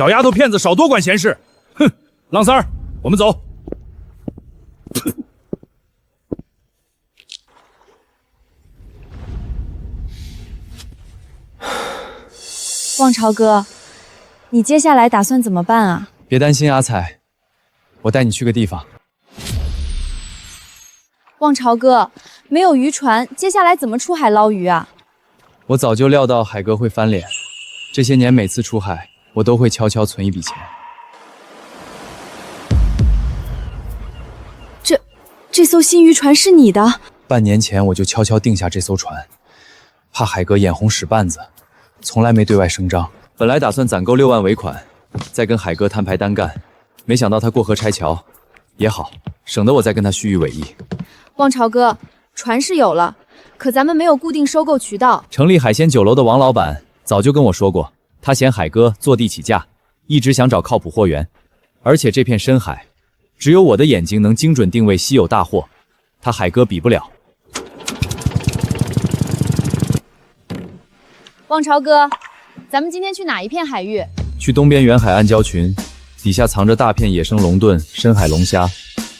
小丫头片子少多管闲事。哼，郎三儿，我们走。望朝哥，你接下来打算怎么办啊？别担心，阿彩，我带你去个地方。望朝哥，没有渔船，接下来怎么出海捞鱼啊？我早就料到海哥会翻脸，这些年每次出海，我都会悄悄存一笔钱。这艘新渔船是你的？半年前我就悄悄定下这艘船，怕海哥眼红使绊子，从来没对外声张。本来打算攒够6万尾款，再跟海哥摊牌单干，没想到他过河拆桥，也好，省得我再跟他虚与委蛇。望朝哥，船是有了，可咱们没有固定收购渠道。成立海鲜酒楼的王老板早就跟我说过，他嫌海哥坐地起价，一直想找靠谱货源，而且这片深海，只有我的眼睛能精准定位稀有大货，他海哥比不了。望朝哥，咱们今天去哪一片海域？去东边远海暗礁群，底下藏着大片野生龙盾、深海龙虾，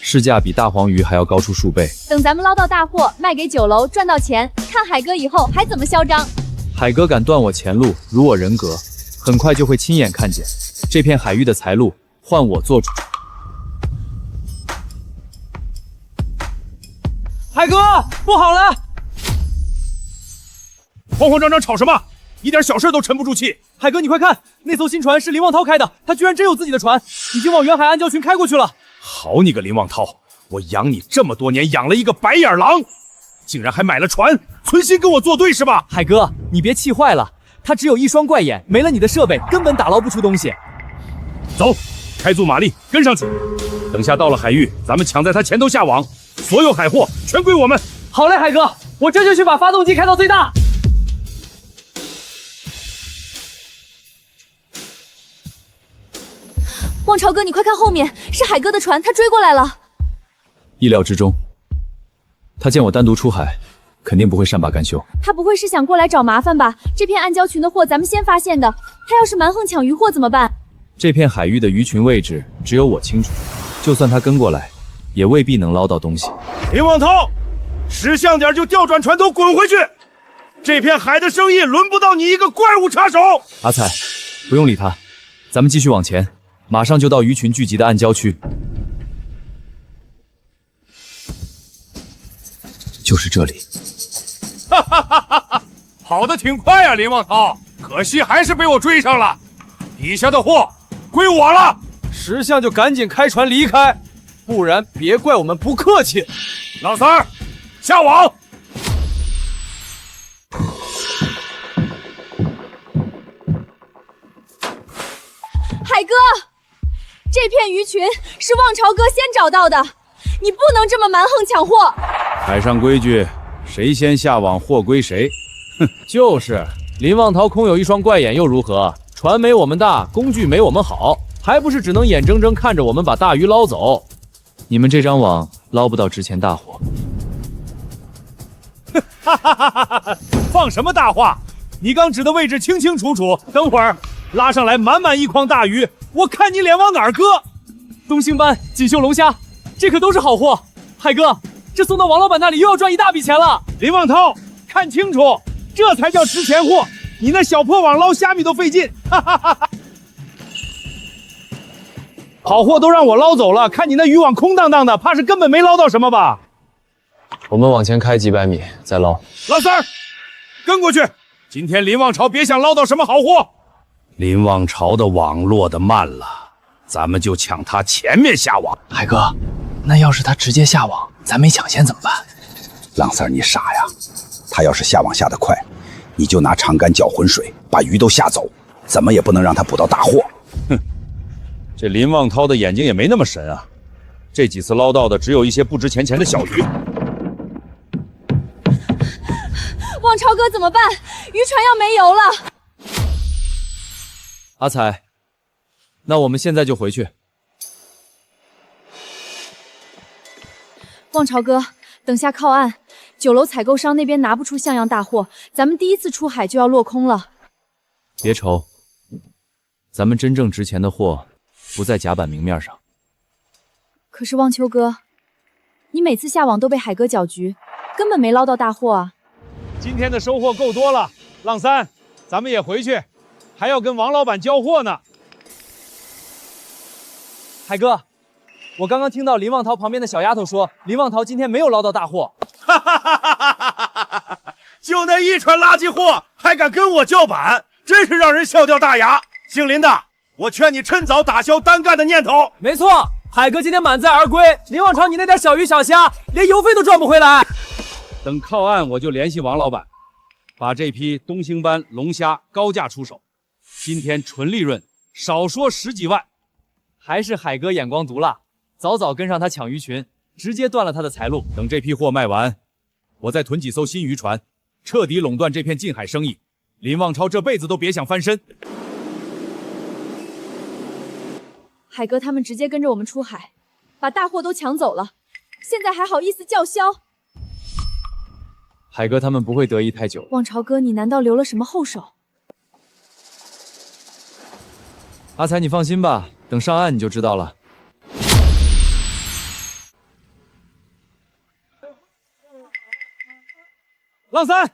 市价比大黄鱼还要高出数倍。等咱们捞到大货，卖给酒楼赚到钱，看海哥以后还怎么嚣张。海哥敢断我前路，辱我人格，很快就会亲眼看见这片海域的财路换我做主。海哥，不好了！慌慌张张吵什么？一点小事都沉不住气。海哥，你快看，那艘新船是林望涛开的，他居然真有自己的船，已经往远海暗礁群开过去了。好你个林望涛，我养你这么多年，养了一个白眼狼，竟然还买了船，存心跟我作对是吧？海哥，你别气坏了，他只有一双怪眼，没了你的设备，根本打捞不出东西。走，开足马力跟上去。等下到了海域，咱们抢在他前头下网，所有海货全归我们。好嘞，海哥，我这就去把发动机开到最大。望朝哥，你快看后面，是海哥的船，他追过来了。意料之中，他见我单独出海，肯定不会善罢甘休。他不会是想过来找麻烦吧？这片暗礁群的货咱们先发现的，他要是蛮横抢渔货怎么办？这片海域的鱼群位置只有我清楚，就算他跟过来，也未必能捞到东西。林望涛，识相点就调转船头滚回去！这片海的生意轮不到你一个怪物插手。阿彩，不用理他，咱们继续往前，马上就到鱼群聚集的暗礁区。就是这里。哈哈哈哈哈！跑得挺快啊，林望涛，可惜还是被我追上了。底下的货归我了。识相就赶紧开船离开，不然别怪我们不客气。老三儿，下网！海哥，这片鱼群是望朝哥先找到的，你不能这么蛮横抢货。海上规矩，谁先下网，货归谁。哼，就是林望涛空有一双怪眼又如何？船没我们大，工具没我们好，还不是只能眼睁睁看着我们把大鱼捞走？你们这张网捞不到值钱大货。哈哈哈哈哈！放什么大话？你刚指的位置清清楚楚。等会儿拉上来满满一筐大鱼，我看你脸往哪儿搁？东星斑、锦绣龙虾，这可都是好货。海哥，这送到王老板那里又要赚一大笔钱了。林望涛，看清楚，这才叫值钱货。你那小破网捞虾米都费劲，哈哈哈哈！好货都让我捞走了，看你那渔网空荡荡的，怕是根本没捞到什么吧？我们往前开几百米再捞。老三儿，跟过去。今天林望潮别想捞到什么好货。林望潮的网落得慢了，咱们就抢他前面下网。海哥，那要是他直接下网，咱没抢先怎么办？浪三儿，你傻呀！他要是下网下得快，你就拿长杆搅浑水，把鱼都下走，怎么也不能让他捕到大货。哼，这林望涛的眼睛也没那么神啊，这几次捞到的只有一些不值钱钱的小鱼。望超哥怎么办？渔船要没油了。阿彩，那我们现在就回去。望超哥，等下靠岸，酒楼采购商那边拿不出像样大货，咱们第一次出海就要落空了。别愁，咱们真正值钱的货不在甲板明面上。可是忘秋哥，你每次下网都被海哥搅局，根本没捞到大货啊！今天的收获够多了，浪三，咱们也回去，还要跟王老板交货呢。海哥，我刚刚听到林望桃旁边的小丫头说，林望桃今天没有捞到大货。就那一船垃圾货，还敢跟我叫板，真是让人笑掉大牙。姓林的，我劝你趁早打消单干的念头。没错，海哥今天满载而归，林望潮你那点小鱼小虾，连油费都赚不回来。等靠岸，我就联系王老板，把这批东星斑龙虾高价出手。今天纯利润，少说10几万。还是海哥眼光毒辣，早早跟上他抢鱼群，直接断了他的财路。等这批货卖完，我再囤几艘新渔船，彻底垄断这片近海生意。林望超这辈子都别想翻身。海哥他们直接跟着我们出海，把大货都抢走了，现在还好意思叫嚣？海哥他们不会得意太久。望潮哥，你难道留了什么后手？阿才，你放心吧，等上岸你就知道了。浪三，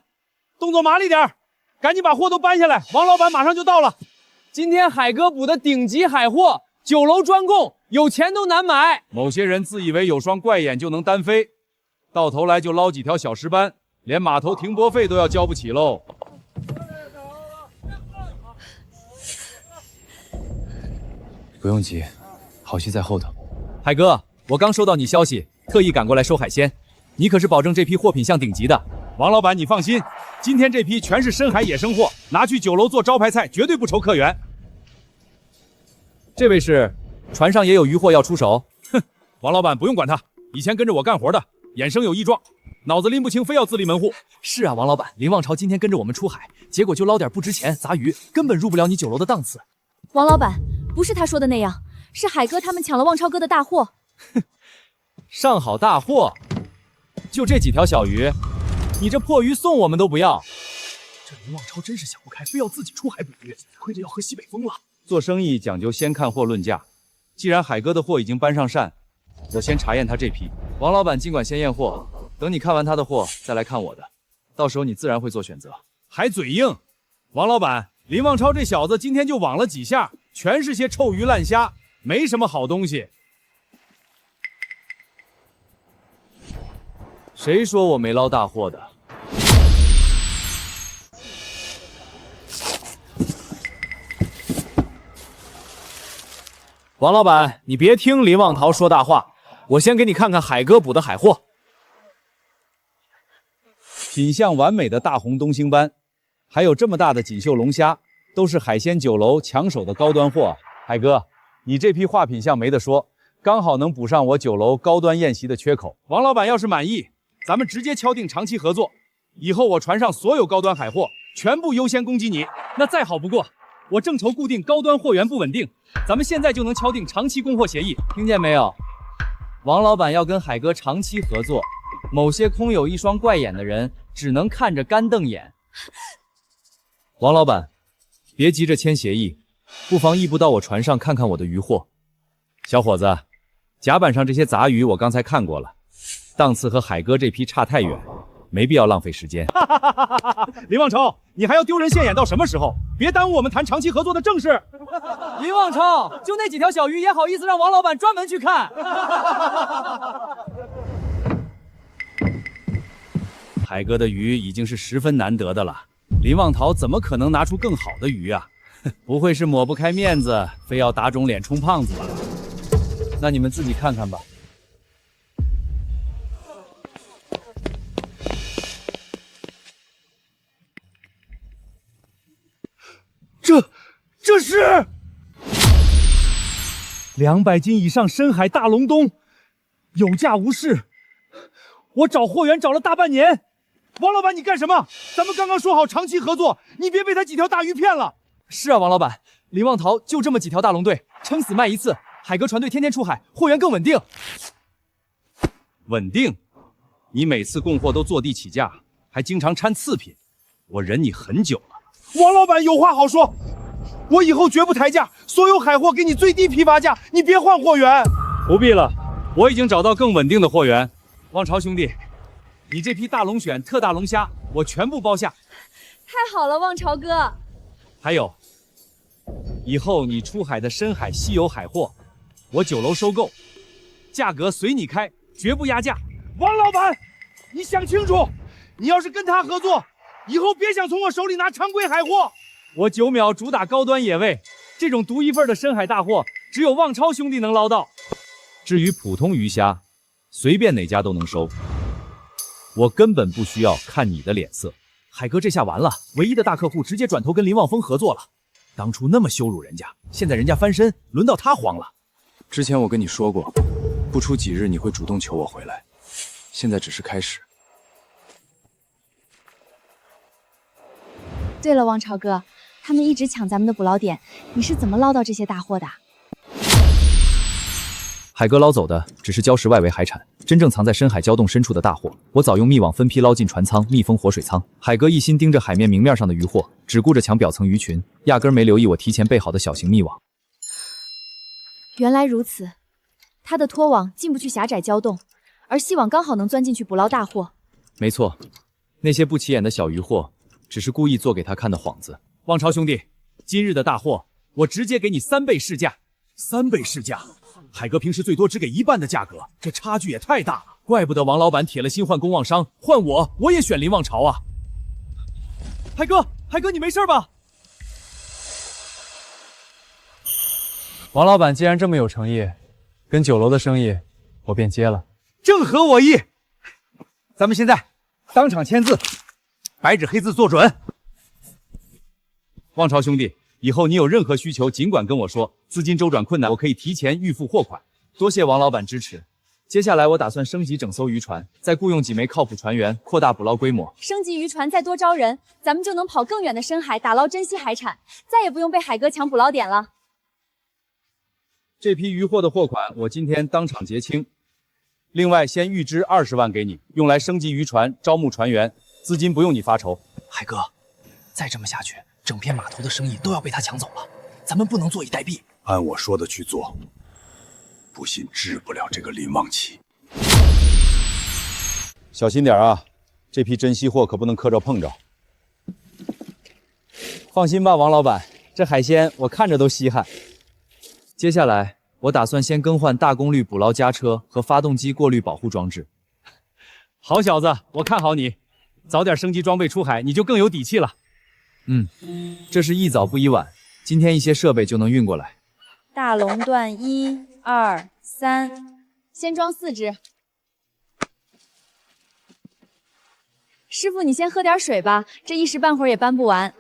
动作麻利点，赶紧把货都搬下来，王老板马上就到了。今天海哥捕的顶级海货，酒楼专供，有钱都难买。某些人自以为有双怪眼就能单飞，到头来就捞几条小石斑，连码头停泊费都要交不起喽。不用急，好戏在后头。海哥，我刚收到你消息，特意赶过来收海鲜，你可是保证这批货品像顶级的。王老板，你放心，今天这批全是深海野生货，拿去酒楼做招牌菜，绝对不愁客源。这位是船上也有渔货要出手？哼，王老板不用管他，以前跟着我干活的，眼生有异状，脑子拎不清，非要自立门户。是啊，王老板，林望潮今天跟着我们出海，结果就捞点不值钱杂鱼，根本入不了你酒楼的档次。王老板，不是他说的那样，是海哥他们抢了望超哥的大货。哼，上好大货，就这几条小鱼，你这破鱼送我们都不要。这林望超真是想不开，非要自己出海捕鱼，亏着要喝西北风了。做生意讲究先看货论价，既然海哥的货已经搬上岸，我先查验他这批。王老板尽管先验货，等你看完他的货再来看我的，到时候你自然会做选择。还嘴硬，王老板，林望超这小子今天就网了几下，全是些臭鱼烂虾，没什么好东西。谁说我没捞大货的？王老板，你别听林望桃说大话，我先给你看看海哥捕的海货。品相完美的大红东星斑，还有这么大的锦绣龙虾，都是海鲜酒楼抢手的高端货。海哥，你这批画品相没得说，刚好能补上我酒楼高端宴席的缺口。王老板要是满意，咱们直接敲定长期合作，以后我船上所有高端海货全部优先供给你。那再好不过，我正愁固定高端货源不稳定，咱们现在就能敲定长期供货协议，听见没有？王老板要跟海哥长期合作，某些空有一双怪眼的人只能看着干瞪眼。王老板，别急着签协议，不妨一步到我船上看看我的渔货。小伙子，甲板上这些杂鱼我刚才看过了，档次和海哥这批差太远，没必要浪费时间。林望超，你还要丢人现眼到什么时候？别耽误我们谈长期合作的正事。林望超，就那几条小鱼也好意思让王老板专门去看？海哥的鱼已经是十分难得的了，林望桃怎么可能拿出更好的鱼啊？不会是抹不开面子，非要打肿脸充胖子吧？那你们自己看看吧。这是200斤以上深海大龙冬，有价无市。我找货源找了大半年，王老板你干什么？咱们刚刚说好长期合作，你别被他几条大鱼骗了。是啊，王老板，林望桃就这么几条大龙队，撑死卖一次。海哥船队天天出海，货源更稳定。稳定？你每次供货都坐地起价，还经常掺次品，我忍你很久了。王老板有话好说。我以后绝不抬价，所有海货给你最低批发价，你别换货源。不必了，我已经找到更稳定的货源。望潮兄弟，你这批大龙选特大龙虾，我全部包下。太好了，望潮哥。还有，以后你出海的深海稀有海货，我酒楼收购，价格随你开，绝不压价。王老板，你想清楚，你要是跟他合作，以后别想从我手里拿常规海货。我9秒主打高端野味，这种独一份的深海大货，只有望超兄弟能捞到。至于普通鱼虾，随便哪家都能收，我根本不需要看你的脸色。海哥这下完了，唯一的大客户直接转头跟林望风合作了。当初那么羞辱人家，现在人家翻身，轮到他慌了。之前我跟你说过，不出几日你会主动求我回来，现在只是开始。对了，望潮哥，他们一直抢咱们的捕捞点，你是怎么捞到这些大货的？海哥捞走的只是礁石外围海产，真正藏在深海礁洞深处的大货，我早用密网分批捞进船舱、密封活水舱。海哥一心盯着海面明面上的鱼货，只顾着抢表层鱼群，压根没留意我提前备好的小型密网。原来如此，他的拖网进不去狭窄礁洞，而细网刚好能钻进去捕捞大货。没错，那些不起眼的小鱼货，只是故意做给他看的幌子。望潮兄弟，今日的大货，我直接给你3倍市价。3倍市价？海哥平时最多只给1半的价格，这差距也太大了。怪不得王老板铁了心换公望商，换我也选林望潮啊。海哥，你没事吧？王老板既然这么有诚意，跟酒楼的生意我便接了。正合我意。咱们现在当场签字，白纸黑字做准。望潮兄弟，以后你有任何需求，尽管跟我说。资金周转困难，我可以提前预付货款。多谢王老板支持。接下来我打算升级整艘渔船，再雇佣几枚靠谱船员，扩大捕捞规模。升级渔船，再多招人，咱们就能跑更远的深海，打捞珍稀海产，再也不用被海哥抢捕捞点了。这批渔货的货款我今天当场结清，另外先预支20万给你，用来升级渔船、招募船员，资金不用你发愁。海哥，再这么下去，整片码头的生意都要被他抢走了，咱们不能坐以待毙。按我说的去做，不信治不了这个林望奇。小心点啊，这批珍稀货可不能磕着碰着。放心吧，王老板，这海鲜我看着都稀罕。接下来我打算先更换大功率捕捞加车和发动机过滤保护装置。好小子，我看好你，早点升级装备出海，你就更有底气了。这是宜早不宜晚，今天一些设备就能运过来。大龙段1、2、3，先装4只。师傅，你先喝点水吧，这一时半会儿也搬不完。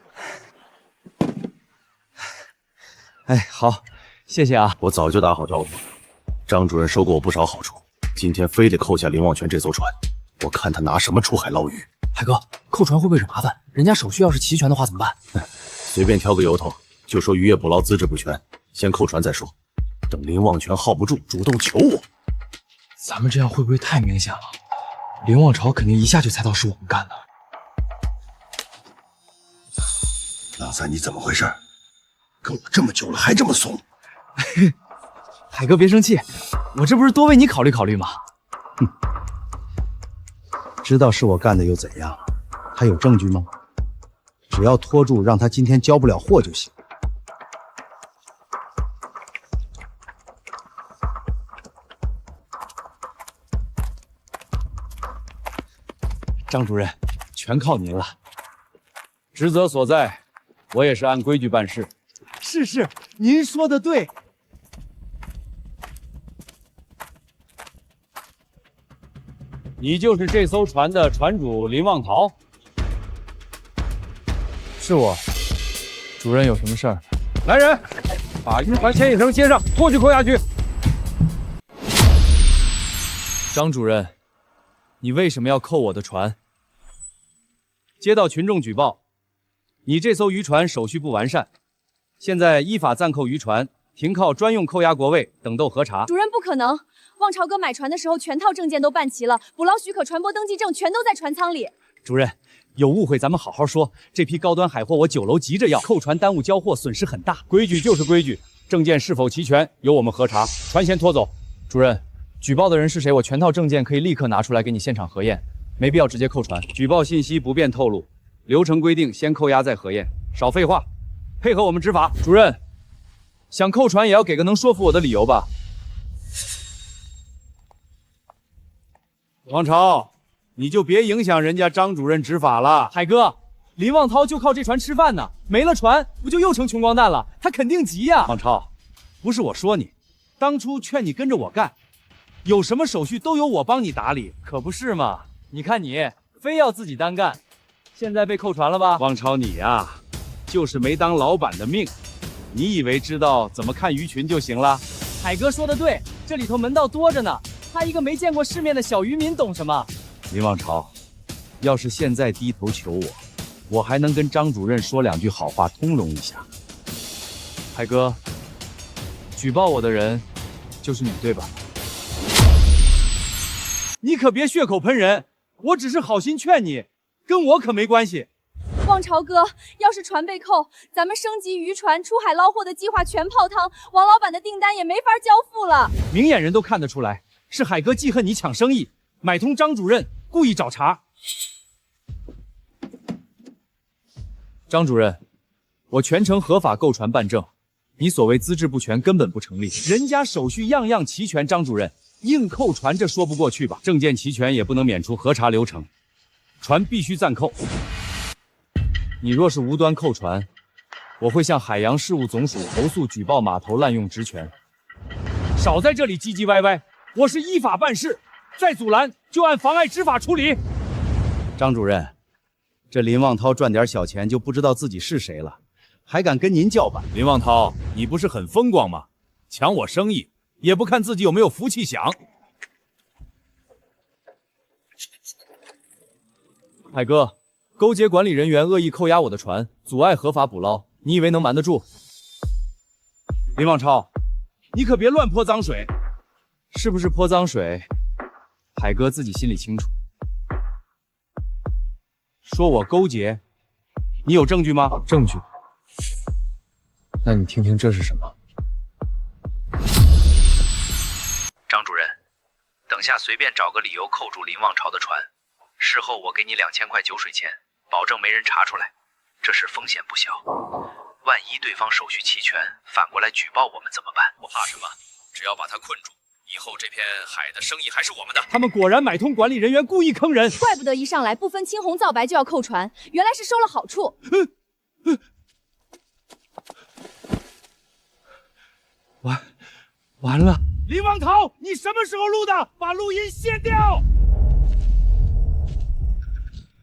哎，好，谢谢啊。我早就打好招呼了，张主任收过我不少好处，今天非得扣下林望泉这艘船，我看他拿什么出海捞鱼。海哥，扣船会不会惹麻烦？人家手续要是齐全的话怎么办？随便挑个由头，就说渔业捕捞资质不全，先扣船再说。等林望泉耗不住，主动求我。咱们这样会不会太明显了？林望潮肯定一下就猜到是我们干的。老三，你怎么回事？跟我这么久了还这么怂？海哥别生气，我这不是多为你考虑考虑吗？知道是我干的又怎样？他有证据吗？只要拖住，让他今天交不了货就行。张主任，全靠您了。职责所在，我也是按规矩办事。是，您说的对。你就是这艘船的船主林望桃？是我。主任有什么事儿？来人，把渔船牵引绳接上，拖去扣下去。张主任，你为什么要扣我的船？接到群众举报，你这艘渔船手续不完善，现在依法暂扣渔船，停靠专用扣押国位，等候核查。主任不可能，望潮哥买船的时候全套证件都办齐了，捕捞许可、船舶登记证全都在船舱里。主任，有误会咱们好好说。这批高端海货我酒楼急着要，扣船耽误交货，损失很大。规矩就是规矩，证件是否齐全由我们核查，船先拖走。主任，举报的人是谁？我全套证件可以立刻拿出来给你现场核验，没必要直接扣船。举报信息不便透露，流程规定先扣押再核验。少废话，配合我们执法。主任，想扣船也要给个能说服我的理由吧。王朝，你就别影响人家张主任执法了。海哥，林望涛就靠这船吃饭呢，没了船不就又成穷光蛋了？他肯定急呀。王超，不是我说你，当初劝你跟着我干，有什么手续都由我帮你打理，可不是嘛？你看你非要自己单干，现在被扣船了吧？王超你呀，就是没当老板的命。你以为知道怎么看鱼群就行了？海哥说的对，这里头门道多着呢。他一个没见过世面的小渔民懂什么？林望潮，要是现在低头求我，我还能跟张主任说两句好话通融一下。海哥，举报我的人就是你对吧？你可别血口喷人，我只是好心劝你，跟我可没关系。望潮哥，要是船被扣，咱们升级渔船出海捞货的计划全泡汤，王老板的订单也没法交付了。明眼人都看得出来，是海哥记恨你抢生意，买通张主任，故意找茬。张主任，我全程合法购船办证，你所谓资质不全根本不成立。人家手续样样齐全，张主任硬扣船这说不过去吧？证件齐全也不能免除核查流程，船必须暂扣。你若是无端扣船，我会向海洋事务总署投诉举报码头滥用职权。少在这里唧唧歪歪，我是依法办事，再阻拦就按妨碍执法处理。张主任，这林望涛赚点小钱就不知道自己是谁了，还敢跟您叫板？林望涛，你不是很风光吗？抢我生意也不看自己有没有福气享。海哥，勾结管理人员恶意扣押我的船，阻碍合法捕捞，你以为能瞒得住？林望超，你可别乱泼脏水。是不是泼脏水，海哥自己心里清楚。说我勾结，你有证据吗？证据？那你听听这是什么？张主任，等下随便找个理由扣住林望潮的船，事后我给你2000块酒水钱，保证没人查出来。这事风险不小，万一对方手续齐全，反过来举报我们怎么办？我怕什么？只要把他困住，以后这片海的生意还是我们的。他们果然买通管理人员，故意坑人，怪不得一上来不分青红皂白就要扣船，原来是收了好处。完了！林望涛，你什么时候录的？把录音卸掉！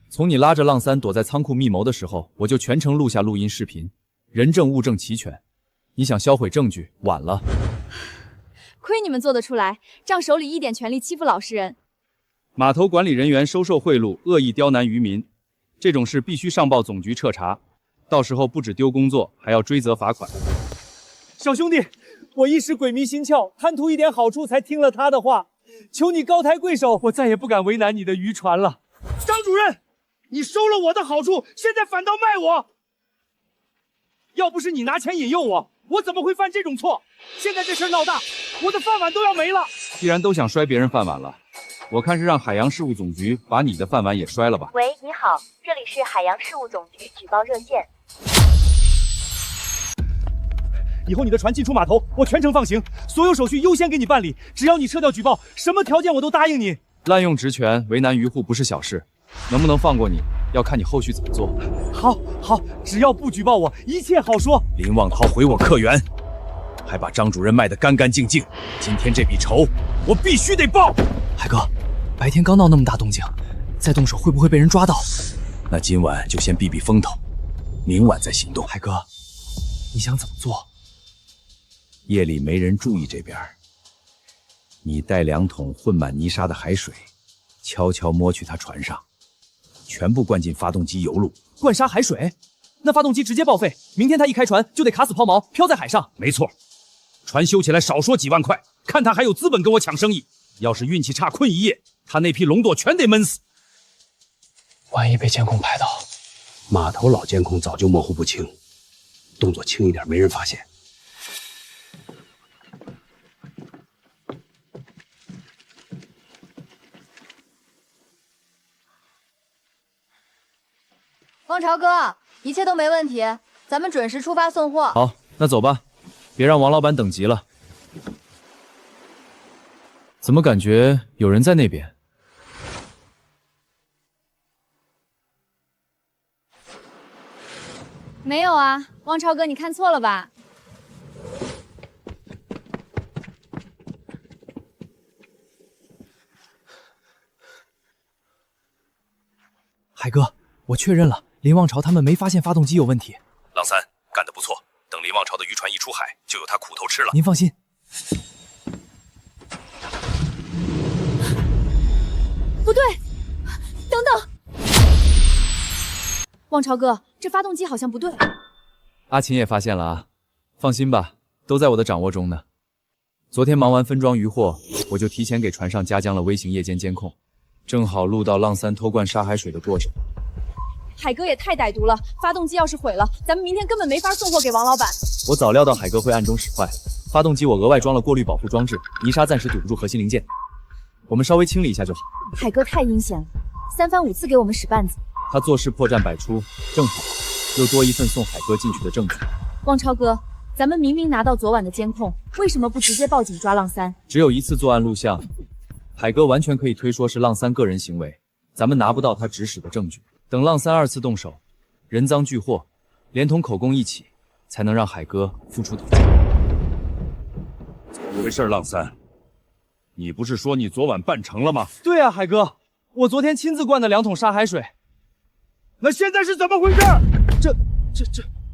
从你拉着浪三躲在仓库密谋的时候，我就全程录下录音视频，人证物证齐全。你想销毁证据，晚了。亏你们做得出来，仗手里一点权力欺负老实人。码头管理人员收受贿赂，恶意刁难渔民，这种事必须上报总局彻查，到时候不止丢工作，还要追责罚款。小兄弟，我一时鬼迷心窍，贪图一点好处才听了他的话，求你高抬贵手，我再也不敢为难你的渔船了。张主任，你收了我的好处，现在反倒卖我！要不是你拿钱引诱我，我怎么会犯这种错？现在这事闹大，我的饭碗都要没了。既然都想摔别人饭碗了，我看是让海洋事务总局把你的饭碗也摔了吧。喂，你好，这里是海洋事务总局举报热线。以后你的船进出码头，我全程放行，所有手续优先给你办理。只要你撤掉举报，什么条件我都答应你。滥用职权，为难渔户不是小事，能不能放过你，要看你后续怎么做。好，只要不举报我，一切好说。林望涛毁我客源，还把张主任卖得干干净净，今天这笔仇我必须得报。海哥，白天刚闹那么大动静，再动手会不会被人抓到？那今晚就先避避风头，明晚再行动。海哥，你想怎么做？夜里没人注意这边，你带2桶混满泥沙的海水，悄悄摸去他船上，全部灌进发动机油路。灌沙海水？那发动机直接报废，明天他一开船就得卡死抛锚，漂在海上。没错，船修起来少说几万块，看他还有资本跟我抢生意。要是运气差困一夜，他那批龙舵全得闷死。万一被监控拍到，码头老监控早就模糊不清，动作轻一点，没人发现。汪朝哥，一切都没问题，咱们准时出发送货。好，那走吧，别让王老板等急了。怎么感觉有人在那边？没有啊，汪超哥，你看错了吧？海哥，我确认了，林望潮他们没发现发动机有问题。郎三干得不错，等林望潮的渔船一出海，就有他苦头吃了。您放心。不对，等等，汪朝哥，这发动机好像不对。阿琴也发现了啊，放心吧，都在我的掌握中呢。昨天忙完分装渔货，我就提前给船上加装了微型夜间监控，正好录到浪三偷灌沙海水的过程。海哥也太歹毒了，发动机要是毁了，咱们明天根本没法送货给王老板。我早料到海哥会暗中使坏，发动机我额外装了过滤保护装置，泥沙暂时堵不住核心零件，我们稍微清理一下就好。海哥太阴险了，3番5次给我们使绊子。他做事破绽百出，正好又多一份送海哥进去的证据。汪超哥，咱们明明拿到昨晚的监控，为什么不直接报警抓浪三？只有一次作案录像，海哥完全可以推说是浪三个人行为，咱们拿不到他指使的证据。等浪三2次动手，人赃俱获，连同口供一起，才能让海哥付出代价。怎么回事，浪三？你不是说你昨晚办成了吗？对啊，海哥，我昨天亲自灌的2桶沙海水。那现在是怎么回事？这，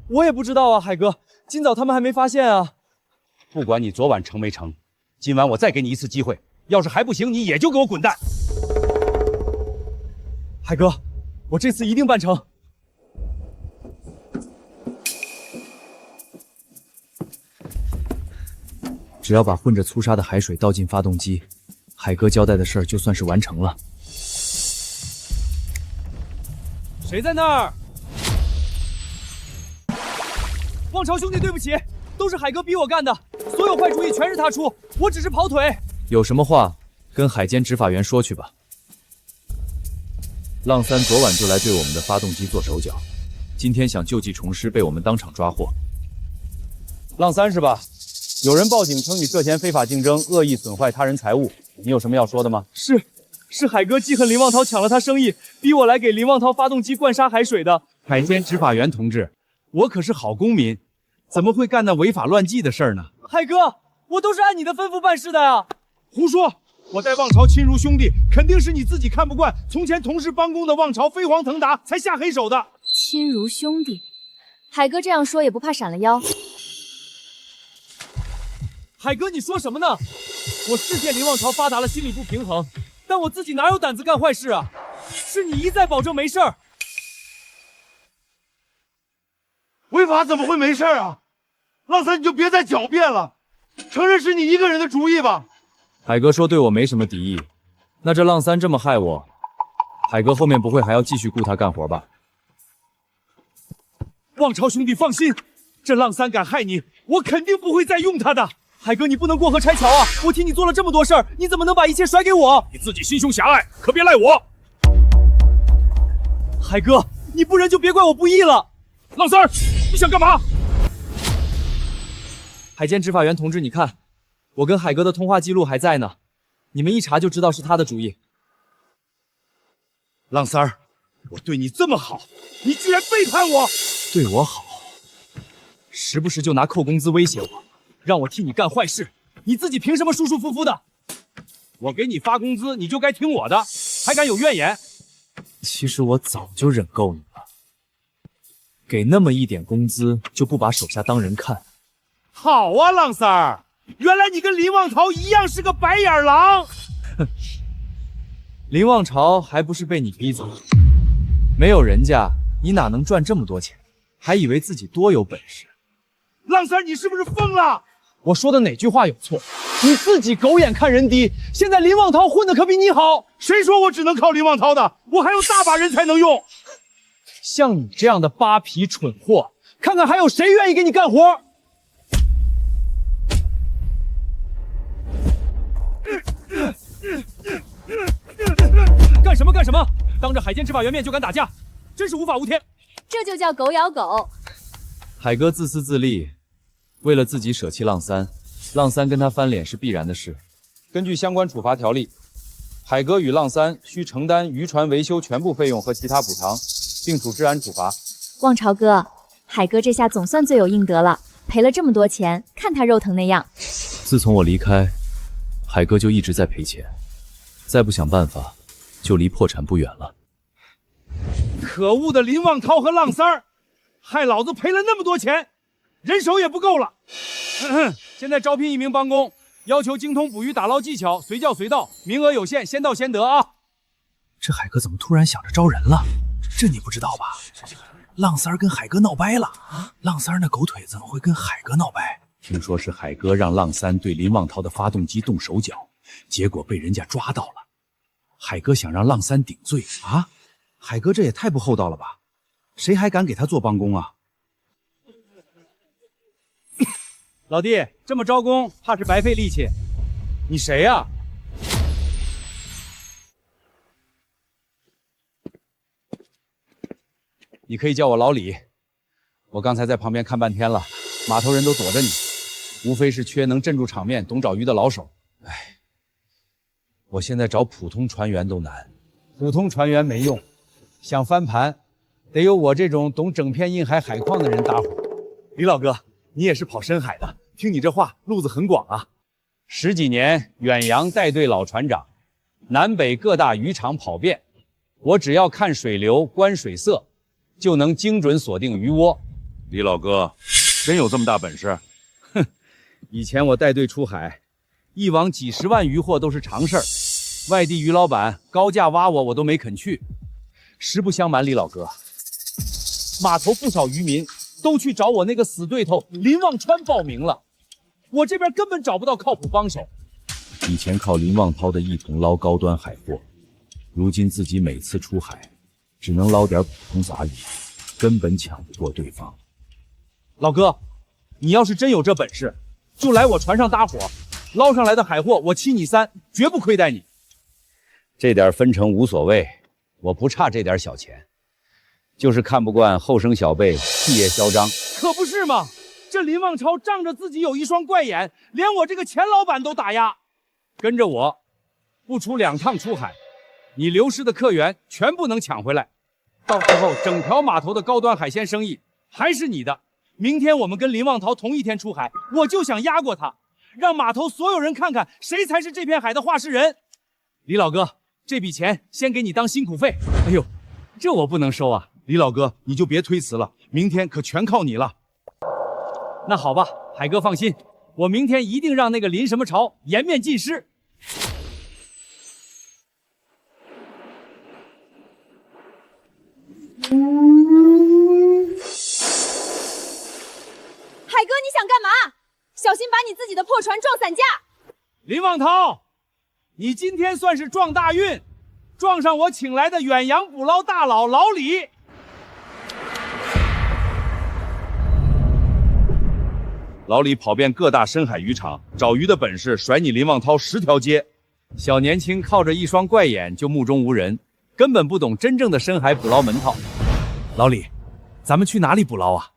我也不知道啊，海哥，今早他们还没发现啊。不管你昨晚成没成，今晚我再给你一次机会，要是还不行，你也就给我滚蛋。海哥，我这次一定办成。只要把混着粗沙的海水倒进发动机，海哥交代的事儿就算是完成了。谁在那儿？望潮兄弟，对不起，都是海哥逼我干的，所有坏主意全是他出，我只是跑腿。有什么话跟海监执法员说去吧。浪三昨晚就来对我们的发动机做手脚，今天想旧计重施，被我们当场抓获。浪三是吧？有人报警称你涉嫌非法竞争、恶意损坏他人财物，你有什么要说的吗？是海哥记恨林望涛抢了他生意，逼我来给林望涛发动机灌沙海水的。海监执法员同志，我可是好公民，怎么会干那违法乱纪的事儿呢？海哥，我都是按你的吩咐办事的呀！胡说！我待望潮亲如兄弟，肯定是你自己看不惯从前同是帮工的望潮飞黄腾达，才下黑手的。亲如兄弟，海哥这样说也不怕闪了腰。海哥，你说什么呢？我是见林望潮发达了，心里不平衡，但我自己哪有胆子干坏事啊？是你一再保证没事儿。违法怎么会没事啊？浪三，你就别再狡辩了，承认是你一个人的主意吧。海哥说对我没什么敌意，那这浪三这么害我，海哥后面不会还要继续雇他干活吧？望潮兄弟放心，这浪三敢害你，我肯定不会再用他的。海哥，你不能过河拆桥啊！我替你做了这么多事儿，你怎么能把一切甩给我？你自己心胸狭隘，可别赖我。海哥，你不仁就别怪我不义了。浪三儿，你想干嘛？海监执法员同志，你看，我跟海哥的通话记录还在呢，你们一查就知道是他的主意。浪三儿，我对你这么好，你居然背叛我！对我好，时不时就拿扣工资威胁我，让我替你干坏事，你自己凭什么舒舒服服的？我给你发工资，你就该听我的，还敢有怨言？其实我早就忍够你了，给那么一点工资就不把手下当人看。好啊，浪三儿，原来你跟林望潮一样是个白眼狼。林望潮还不是被你逼走？没有人家，你哪能赚这么多钱？还以为自己多有本事。浪三儿，你是不是疯了？我说的哪句话有错？你自己狗眼看人低，现在林望涛混的可比你好。谁说我只能靠林望涛的？我还有大把人才能用。像你这样的扒皮蠢货，看看还有谁愿意给你干活？干什么干什么？当着海监执法员面就敢打架，真是无法无天！这就叫狗咬狗。海哥自私自利，为了自己舍弃浪三，浪三跟他翻脸是必然的事。根据相关处罚条例，海哥与浪三需承担渔船维修全部费用和其他补偿，并处治安处罚。望潮哥，海哥这下总算罪有应得了，赔了这么多钱，看他肉疼那样。自从我离开，海哥就一直在赔钱，再不想办法，就离破产不远了。可恶的林望涛和浪三儿，害老子赔了那么多钱，人手也不够了。现在招聘1名帮工，要求精通捕鱼打捞技巧，随叫随到，名额有限，先到先得啊！这海哥怎么突然想着招人了？这你不知道吧？浪三儿跟海哥闹掰了。浪三儿那狗腿怎么会跟海哥闹掰？听说是海哥让浪三对林望涛的发动机动手脚，结果被人家抓到了。海哥想让浪三顶罪啊！海哥这也太不厚道了吧？谁还敢给他做帮工啊？老弟，这么招工，怕是白费力气。你谁呀？你可以叫我老李。我刚才在旁边看半天了，码头人都躲着你，无非是缺能镇住场面、懂找鱼的老手。哎，我现在找普通船员都难，普通船员没用，想翻盘，得有我这种懂整片印海海况的人搭伙。李老哥，你也是跑深海的，听你这话，路子很广啊。10几年远洋带队老船长，南北各大渔场跑遍，我只要看水流、观水色，就能精准锁定鱼窝。李老哥，真有这么大本事？哼，以前我带队出海，一网几10万渔获都是常事儿。外地鱼老板高价挖我都没肯去。实不相瞒，李老哥，码头不少渔民都去找我那个死对头林望川报名了，我这边根本找不到靠谱帮手。以前靠林望涛的一桶捞高端海货，如今自己每次出海只能捞点普通杂鱼，根本抢不过对方。老哥，你要是真有这本事，就来我船上搭伙，捞上来的海货我7你3，绝不亏待你。这点分成无所谓，我不差这点小钱，就是看不惯后生小辈气焰嚣张。可不是嘛，这林望超仗着自己有一双怪眼，连我这个钱老板都打压。跟着我，不出2趟出海，你流失的客源全部能抢回来，到时候整条码头的高端海鲜生意还是你的。明天我们跟林望涛同一天出海，我就想压过他，让码头所有人看看谁才是这片海的话事人。李老哥，这笔钱先给你当辛苦费。哎呦，这我不能收啊！李老哥，你就别推辞了，明天可全靠你了。那好吧，海哥放心，我明天一定让那个林什么潮颜面尽失。海哥，你想干嘛？小心把你自己的破船撞散架！林望涛，你今天算是撞大运，撞上我请来的远洋捕捞大佬老李。老李跑遍各大深海渔场，找鱼的本事甩你林望涛10条街。小年轻靠着一双怪眼就目中无人，根本不懂真正的深海捕捞门套。老李，咱们去哪里捕捞啊？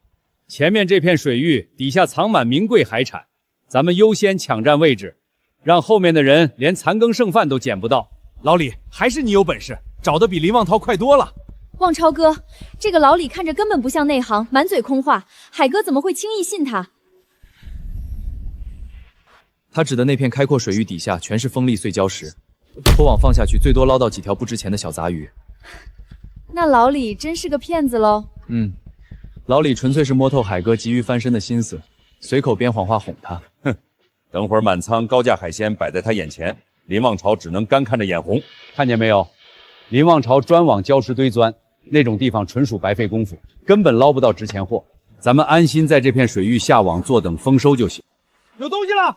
前面这片水域底下藏满名贵海产，咱们优先抢占位置，让后面的人连残羹剩饭都捡不到。老李，还是你有本事，找得比林望涛快多了。望超哥，这个老李看着根本不像内行，满嘴空话，海哥怎么会轻易信他？他指的那片开阔水域底下全是锋利碎礁石，拖网放下去最多捞到几条不值钱的小杂鱼。那老李真是个骗子喽。老李纯粹是摸透海哥急于翻身的心思，随口编谎话哄他。哼，等会儿满仓高价海鲜摆在他眼前，林望潮只能干看着眼红。看见没有？林望潮专往礁石堆钻，那种地方纯属白费功夫，根本捞不到值钱货。咱们安心在这片水域下网坐等丰收就行。有东西了！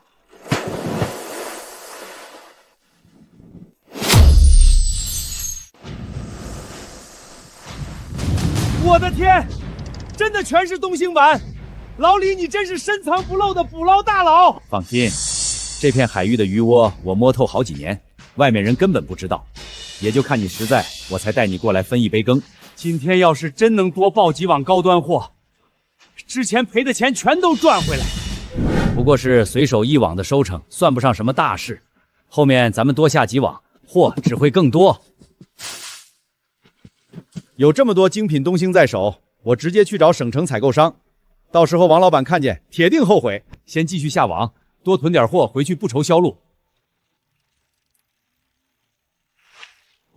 我的天，真的全是东星斑！老李，你真是深藏不露的捕捞大佬。放心，这片海域的鱼窝我摸透好几年，外面人根本不知道，也就看你实在，我才带你过来分一杯羹。今天要是真能多抱几网高端货，之前赔的钱全都赚回来。不过是随手一网的收成，算不上什么大事。后面咱们多下几网，货只会更多。有这么多精品东星在手，我直接去找省城采购商，到时候王老板看见铁定后悔。先继续下网，多囤点货回去不愁销路。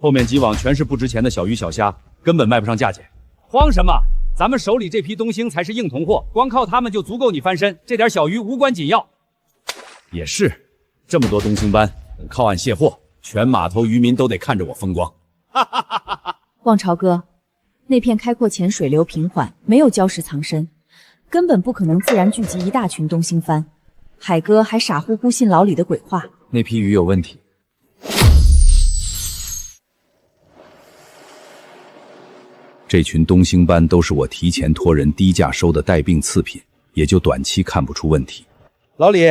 后面几网全是不值钱的小鱼小虾，根本卖不上价钱。慌什么？咱们手里这批东星才是硬铜货，光靠它们就足够你翻身，这点小鱼无关紧要。也是，这么多东星斑，等靠岸卸货，全码头渔民都得看着我风光。望潮哥，那片开阔前水流平缓，没有礁石藏身，根本不可能自然聚集一大群东星斑。海哥还傻乎乎信老李的鬼话。那批鱼有问题。这群东星斑都是我提前托人低价收的带病次品，也就短期看不出问题。老李，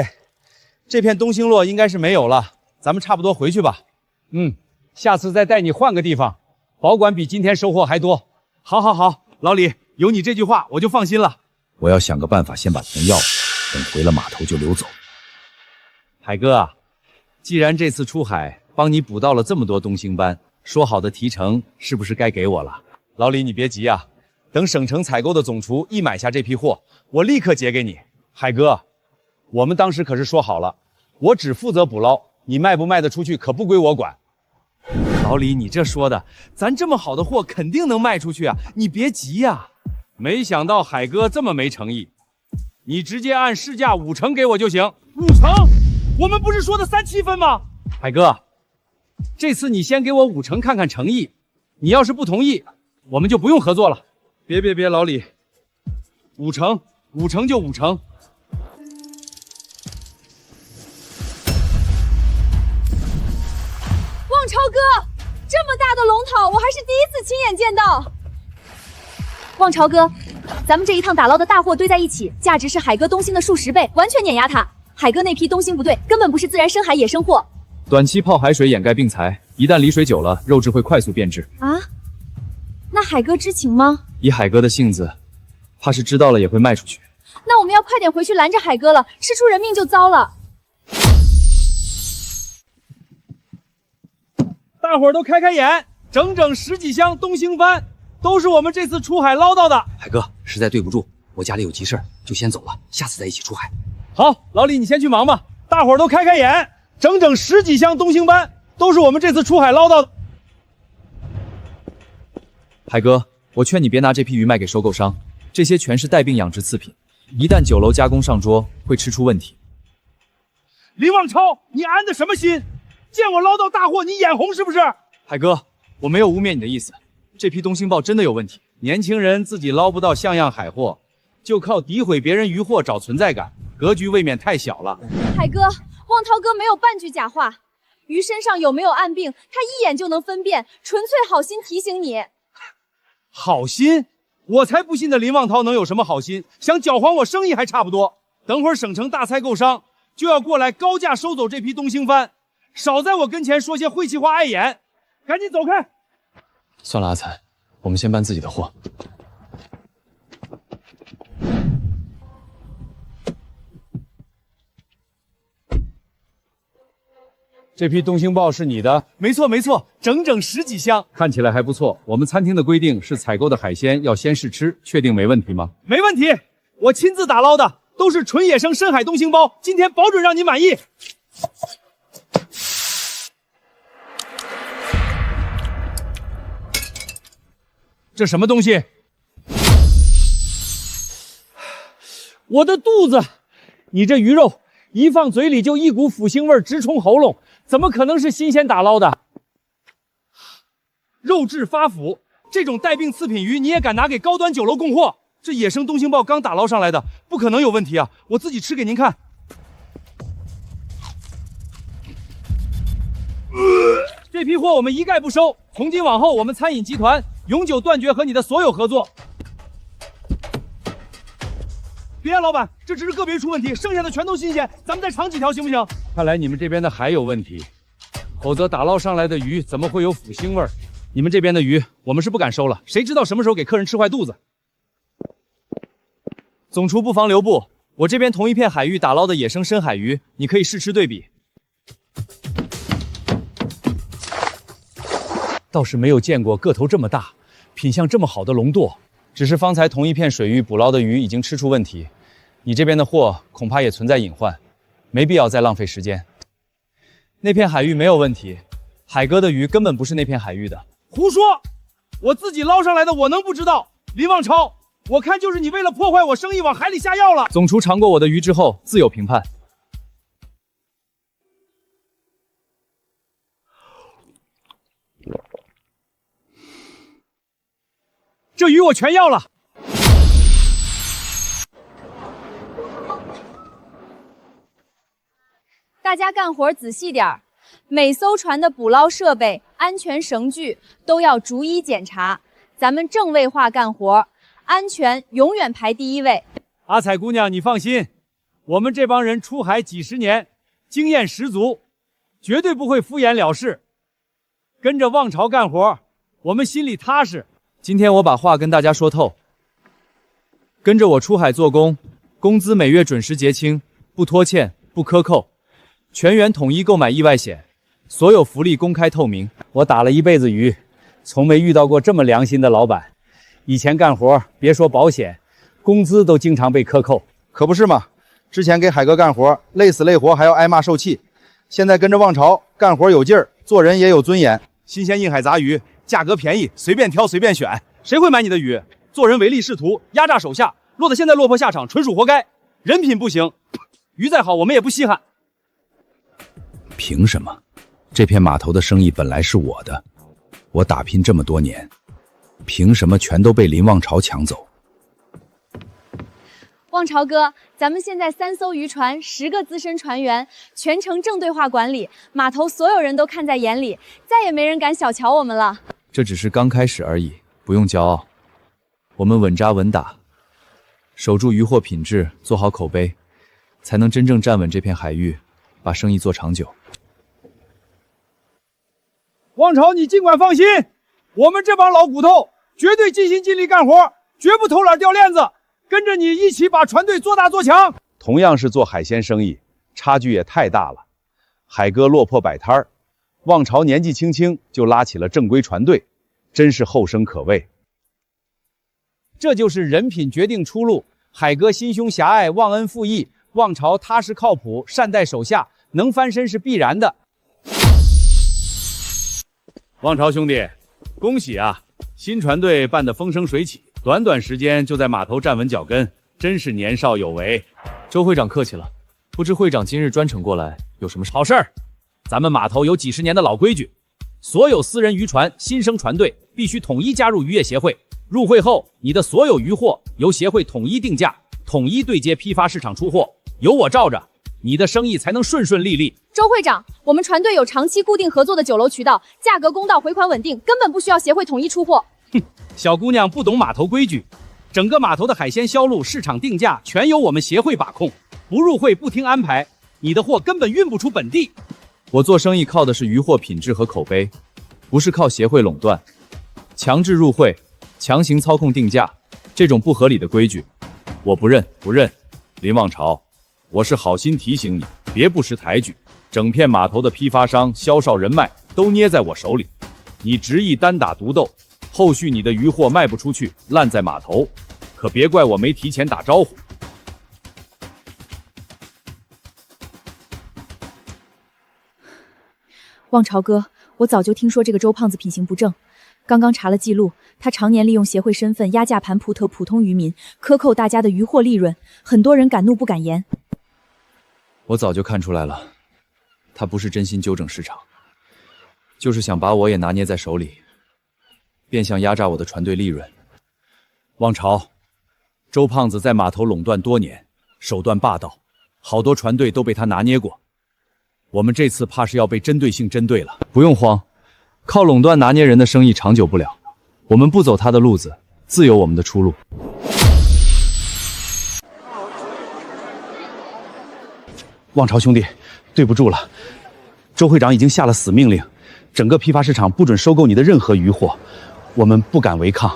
这片东星落应该是没有了，咱们差不多回去吧。下次再带你换个地方，保管比今天收获还多。好，老李，有你这句话我就放心了。我要想个办法先把钱要了，等回了码头就溜走。海哥，既然这次出海帮你捕到了这么多东星斑，说好的提成是不是该给我了？老李，你别急啊，等省城采购的总厨一买下这批货，我立刻结给你。海哥，我们当时可是说好了，我只负责捕捞，你卖不卖得出去可不归我管。老李，你这说的，咱这么好的货肯定能卖出去啊，你别急呀。没想到海哥这么没诚意，你直接按市价5成给我就行。5成？我们不是说的3、7分吗？海哥，这次你先给我5成看看诚意，你要是不同意，我们就不用合作了。别，老李，5成就5成。望潮哥，这么大的龙套，我还是第一次亲眼见到。望潮哥，咱们这一趟打捞的大货堆在一起，价值是海哥东星的数10倍，完全碾压它。海哥那批东星不对，根本不是自然深海野生货。短期泡海水掩盖病材，一旦离水久了，肉质会快速变质。啊？那海哥知情吗？以海哥的性子，怕是知道了也会卖出去。那我们要快点回去拦着海哥了，吃出人命就糟了。大伙儿都开开眼，整整10几箱东星斑，都是我们这次出海捞到的。海哥，实在对不住，我家里有急事就先走了，下次再一起出海。好，老李你先去忙吧。大伙儿都开开眼，整整10几箱东星斑，都是我们这次出海捞到的。海哥，我劝你别拿这批鱼卖给收购商，这些全是带病养殖次品，一旦酒楼加工上桌，会吃出问题。林望超，你安的什么心？见我捞到大货，你眼红是不是？海哥，我没有污蔑你的意思，这批东星鲍真的有问题。年轻人自己捞不到像样海货，就靠诋毁别人渔获找存在感，格局未免太小了。海哥，望涛哥没有半句假话，鱼身上有没有暗病，他一眼就能分辨，纯粹好心提醒你。好心？我才不信的林望涛能有什么好心，想搅黄我生意还差不多。等会儿省城大采购商就要过来高价收走这批东星斑，少在我跟前说些晦气话碍眼，赶紧走开。算了，阿才，我们先搬自己的货。这批东星鲍是你的？没错没错，整整10几箱，看起来还不错。我们餐厅的规定是采购的海鲜要先试吃，确定没问题吗？没问题，我亲自打捞的，都是纯野生深海东星鲍，今天保准让你满意。这什么东西？我的肚子！你这鱼肉一放嘴里就一股腐腥味直冲喉咙，怎么可能是新鲜打捞的？肉质发腐，这种带病次品鱼你也敢拿给高端酒楼供货？这野生东星鲍刚打捞上来的，不可能有问题啊！我自己吃给您看。这批货我们一概不收。从今往后，我们餐饮集团永久断绝和你的所有合作。别啊，老板，这只是个别出问题，剩下的全都新鲜，咱们再尝几条行不行？看来你们这边的还有问题，否则打捞上来的鱼怎么会有腐腥味儿？你们这边的鱼我们是不敢收了，谁知道什么时候给客人吃坏肚子？总厨不妨留步，我这边同一片海域打捞的野生深海鱼，你可以试吃对比。倒是没有见过个头这么大、品相这么好的龙舵。只是方才同一片水域捕捞的鱼已经吃出问题，你这边的货恐怕也存在隐患，没必要再浪费时间。那片海域没有问题，海哥的鱼根本不是那片海域的。胡说！我自己捞上来的，我能不知道？林望超，我看就是你为了破坏我生意往海里下药了。总厨尝过我的鱼之后，自有评判。这鱼我全要了。大家干活仔细点儿，每艘船的捕捞设备、安全绳具都要逐一检查。咱们正位化干活，安全永远排第一位。阿彩姑娘，你放心，我们这帮人出海几十年，经验十足，绝对不会敷衍了事。跟着望潮干活，我们心里踏实。今天我把话跟大家说透，跟着我出海做工，工资每月准时结清，不拖欠，不克扣，全员统一购买意外险，所有福利公开透明。我打了一辈子鱼，从没遇到过这么良心的老板。以前干活别说保险，工资都经常被克扣。可不是嘛，之前给海哥干活，累死累活还要挨骂受气，现在跟着望潮干活有劲儿，做人也有尊严。新鲜硬海杂鱼，价格便宜，随便挑随便选。谁会买你的鱼？做人唯利是图，压榨手下，落得现在落魄下场，纯属活该。人品不行，鱼再好我们也不稀罕。凭什么？这片码头的生意本来是我的，我打拼这么多年，凭什么全都被林望潮抢走？望潮哥，咱们现在3艘渔船，10个资深船员，全程正对话管理，码头所有人都看在眼里，再也没人敢小瞧我们了。这只是刚开始而已，不用骄傲。我们稳扎稳打，守住渔获品质，做好口碑，才能真正站稳这片海域，把生意做长久。望潮，你尽管放心，我们这帮老骨头绝对尽心尽力干活，绝不偷懒掉链子，跟着你一起把船队做大做强。同样是做海鲜生意，差距也太大了。海哥落魄摆摊儿，望潮年纪轻轻就拉起了正规船队，真是后生可畏。这就是人品决定出路。海哥心胸狭隘，忘恩负义；望潮踏实靠谱，善待手下，能翻身是必然的。望潮兄弟，恭喜啊！新船队办得风生水起，短短时间就在码头站稳脚跟，真是年少有为。周会长客气了，不知会长今日专程过来有什么事？好事儿，咱们码头有几十年的老规矩，所有私人渔船、新生船队必须统一加入渔业协会。入会后，你的所有渔获由协会统一定价，统一对接批发市场出货，有我罩着，你的生意才能顺顺利利。周会长，我们船队有长期固定合作的酒楼渠道，价格公道，回款稳定，根本不需要协会统一出货。哼，小姑娘不懂码头规矩，整个码头的海鲜销路、市场定价全由我们协会把控，不入会不听安排，你的货根本运不出本地。我做生意靠的是渔获品质和口碑，不是靠协会垄断、强制入会、强行操控定价这种不合理的规矩，我不认。林望潮，我是好心提醒你，别不识抬举。整片码头的批发商、销售人脉都捏在我手里，你执意单打独斗，后续你的渔货卖不出去，烂在码头，可别怪我没提前打招呼。望潮哥，我早就听说这个周胖子品行不正，刚刚查了记录，他常年利用协会身份压价盘普通渔民，克扣大家的渔获利润，很多人敢怒不敢言。我早就看出来了，他不是真心纠正市场，就是想把我也拿捏在手里，变相压榨我的船队利润。望潮，周胖子在码头垄断多年，手段霸道，好多船队都被他拿捏过。我们这次怕是要被针对性针对了。不用慌，靠垄断拿捏人的生意长久不了，我们不走他的路子，自有我们的出路。望潮兄弟，对不住了，周会长已经下了死命令，整个批发市场不准收购你的任何渔货，我们不敢违抗，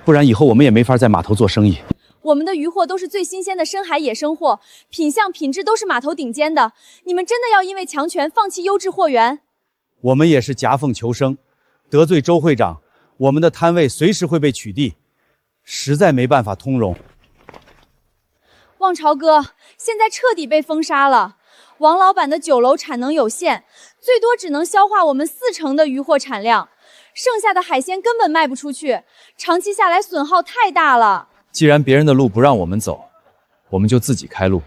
不然以后我们也没法在码头做生意。我们的渔货都是最新鲜的深海野生货，品相品质都是码头顶尖的，你们真的要因为强权放弃优质货源？我们也是夹缝求生，得罪周会长，我们的摊位随时会被取缔，实在没办法通融。望潮哥，现在彻底被封杀了。王老板的酒楼产能有限，最多只能消化我们40%的渔获产量，剩下的海鲜根本卖不出去，长期下来损耗太大了。既然别人的路不让我们走，我们就自己开路。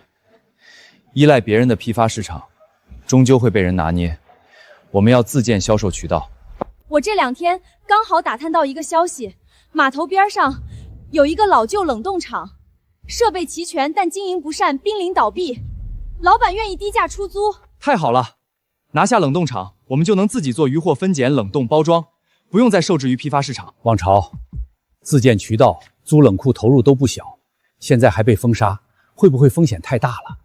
依赖别人的批发市场，终究会被人拿捏。我们要自建销售渠道。我这2天刚好打探到一个消息，码头边上有一个老旧冷冻厂，设备齐全，但经营不善，濒临倒闭。老板愿意低价出租。太好了，拿下冷冻厂，我们就能自己做渔货分拣、冷冻包装，不用再受制于批发市场。望潮，自建渠道、租冷库投入都不小，现在还被封杀，会不会风险太大了？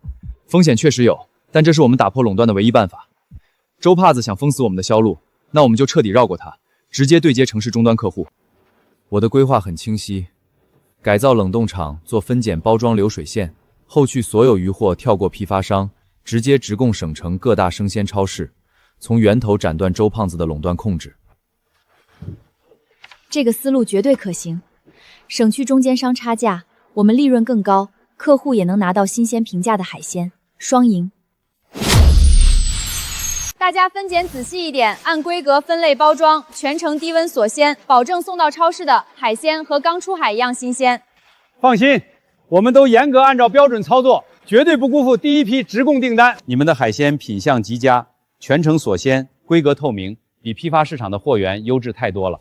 风险确实有，但这是我们打破垄断的唯一办法。周帕子想封死我们的销路，那我们就彻底绕过他，直接对接城市终端客户。我的规划很清晰，改造冷冻厂做分拣包装流水线，后续所有渔货跳过批发商，直接直供省城各大生鲜超市，从源头斩断周胖子的垄断控制。这个思路绝对可行，省去中间商差价，我们利润更高，客户也能拿到新鲜平价的海鲜，双赢。大家分拣仔细一点，按规格分类包装，全程低温锁鲜，保证送到超市的海鲜和刚出海一样新鲜。放心，我们都严格按照标准操作，绝对不辜负第一批直供订单。你们的海鲜品相极佳，全程锁鲜，规格透明，比批发市场的货源优质太多了。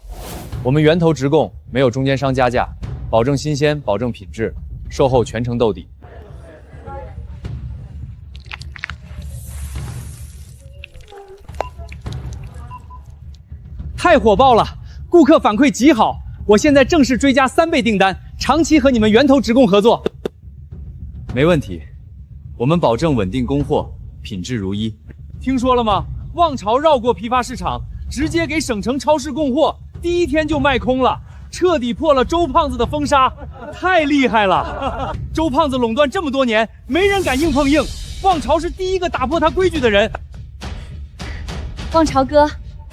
我们源头直供，没有中间商加价，保证新鲜，保证品质，售后全程兜底。太火爆了，顾客反馈极好，我现在正式追加3倍订单，长期和你们源头直供合作。没问题，我们保证稳定供货，品质如一。听说了吗？望潮绕过批发市场，直接给省城超市供货，第1天就卖空了，彻底破了周胖子的封杀，太厉害了！周胖子垄断这么多年，没人敢硬碰硬，望潮是第一个打破他规矩的人。望潮哥，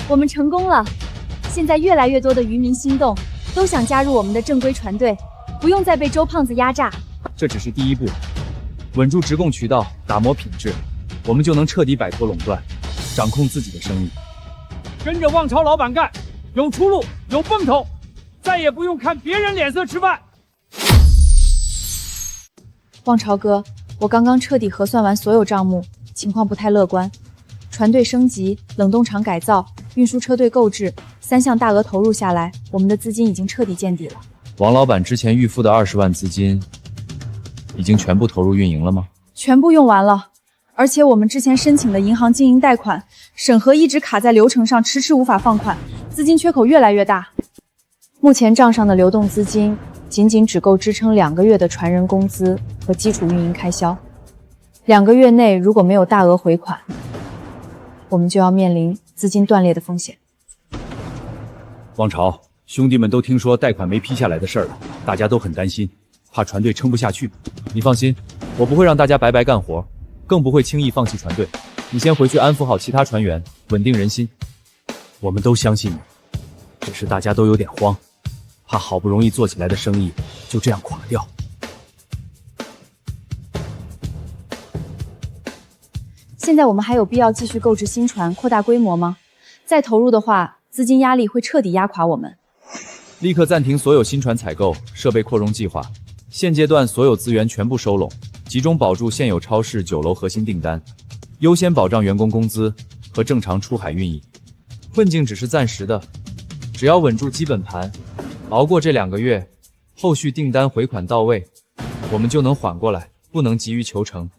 我们成功了！现在越来越多的渔民心动，都想加入我们的正规船队，不用再被周胖子压榨。这只是第一步，稳住直供渠道，打磨品质，我们就能彻底摆脱垄断，掌控自己的生意。跟着望潮老板干，有出路，有奔头，再也不用看别人脸色吃饭。望潮哥，我刚刚彻底核算完所有账目，情况不太乐观。船队升级、冷冻厂改造、运输车队购置3项大额投入下来，我们的资金已经彻底见底了。王老板之前预付的20万资金，已经全部投入运营了吗？全部用完了，而且我们之前申请的银行经营贷款审核一直卡在流程上，迟迟无法放款，资金缺口越来越大。目前账上的流动资金仅只够支撑2个月的船人工资和基础运营开销。2个月内如果没有大额回款，我们就要面临资金断裂的风险。王朝，兄弟们都听说贷款没批下来的事儿了，大家都很担心，怕船队撑不下去。你放心，我不会让大家白白干活，更不会轻易放弃船队。你先回去安抚好其他船员，稳定人心。我们都相信你，只是大家都有点慌，怕好不容易做起来的生意就这样垮掉。现在我们还有必要继续购置新船，扩大规模吗？再投入的话，资金压力会彻底压垮我们。立刻暂停所有新船采购、设备扩容计划，现阶段所有资源全部收拢，集中保住现有超市、酒楼核心订单，优先保障员工工资和正常出海运营。困境只是暂时的，只要稳住基本盘，熬过这2个月，后续订单回款到位，我们就能缓过来，不能急于求成。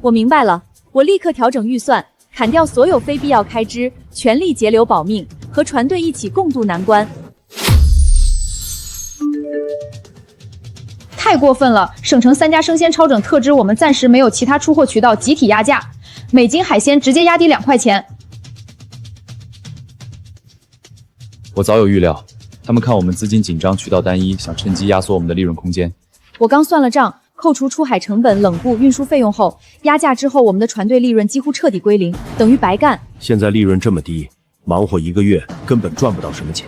我明白了，我立刻调整预算，砍掉所有非必要开支，全力节流保命，和船队一起共度难关。太过分了！省城3家生鲜超整特支，我们暂时没有其他出货渠道，集体压价，每斤海鲜直接压低2块钱。我早有预料，他们看我们资金紧张，渠道单一，想趁机压缩我们的利润空间。我刚算了账，扣除出海成本、冷库、运输费用后，压价之后，我们的船队利润几乎彻底归零，等于白干。现在利润这么低，忙活1个月根本赚不到什么钱，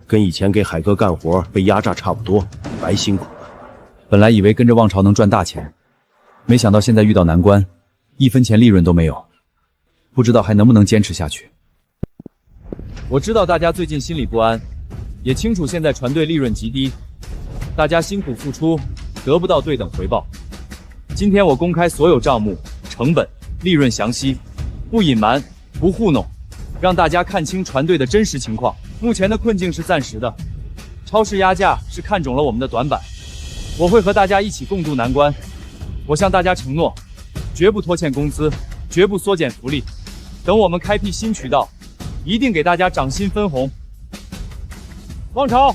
跟以前给海哥干活被压榨差不多，白辛苦了。本来以为跟着望潮能赚大钱，没想到现在遇到难关，1分钱利润都没有，不知道还能不能坚持下去。我知道大家最近心里不安，也清楚现在船队利润极低，大家辛苦付出，得不到对等回报。今天我公开所有账目、成本、利润详细，不隐瞒，不糊弄，让大家看清船队的真实情况。目前的困境是暂时的，超市压价是看中了我们的短板，我会和大家一起共度难关。我向大家承诺，绝不拖欠工资，绝不缩减福利。等我们开辟新渠道，一定给大家涨薪分红。望潮，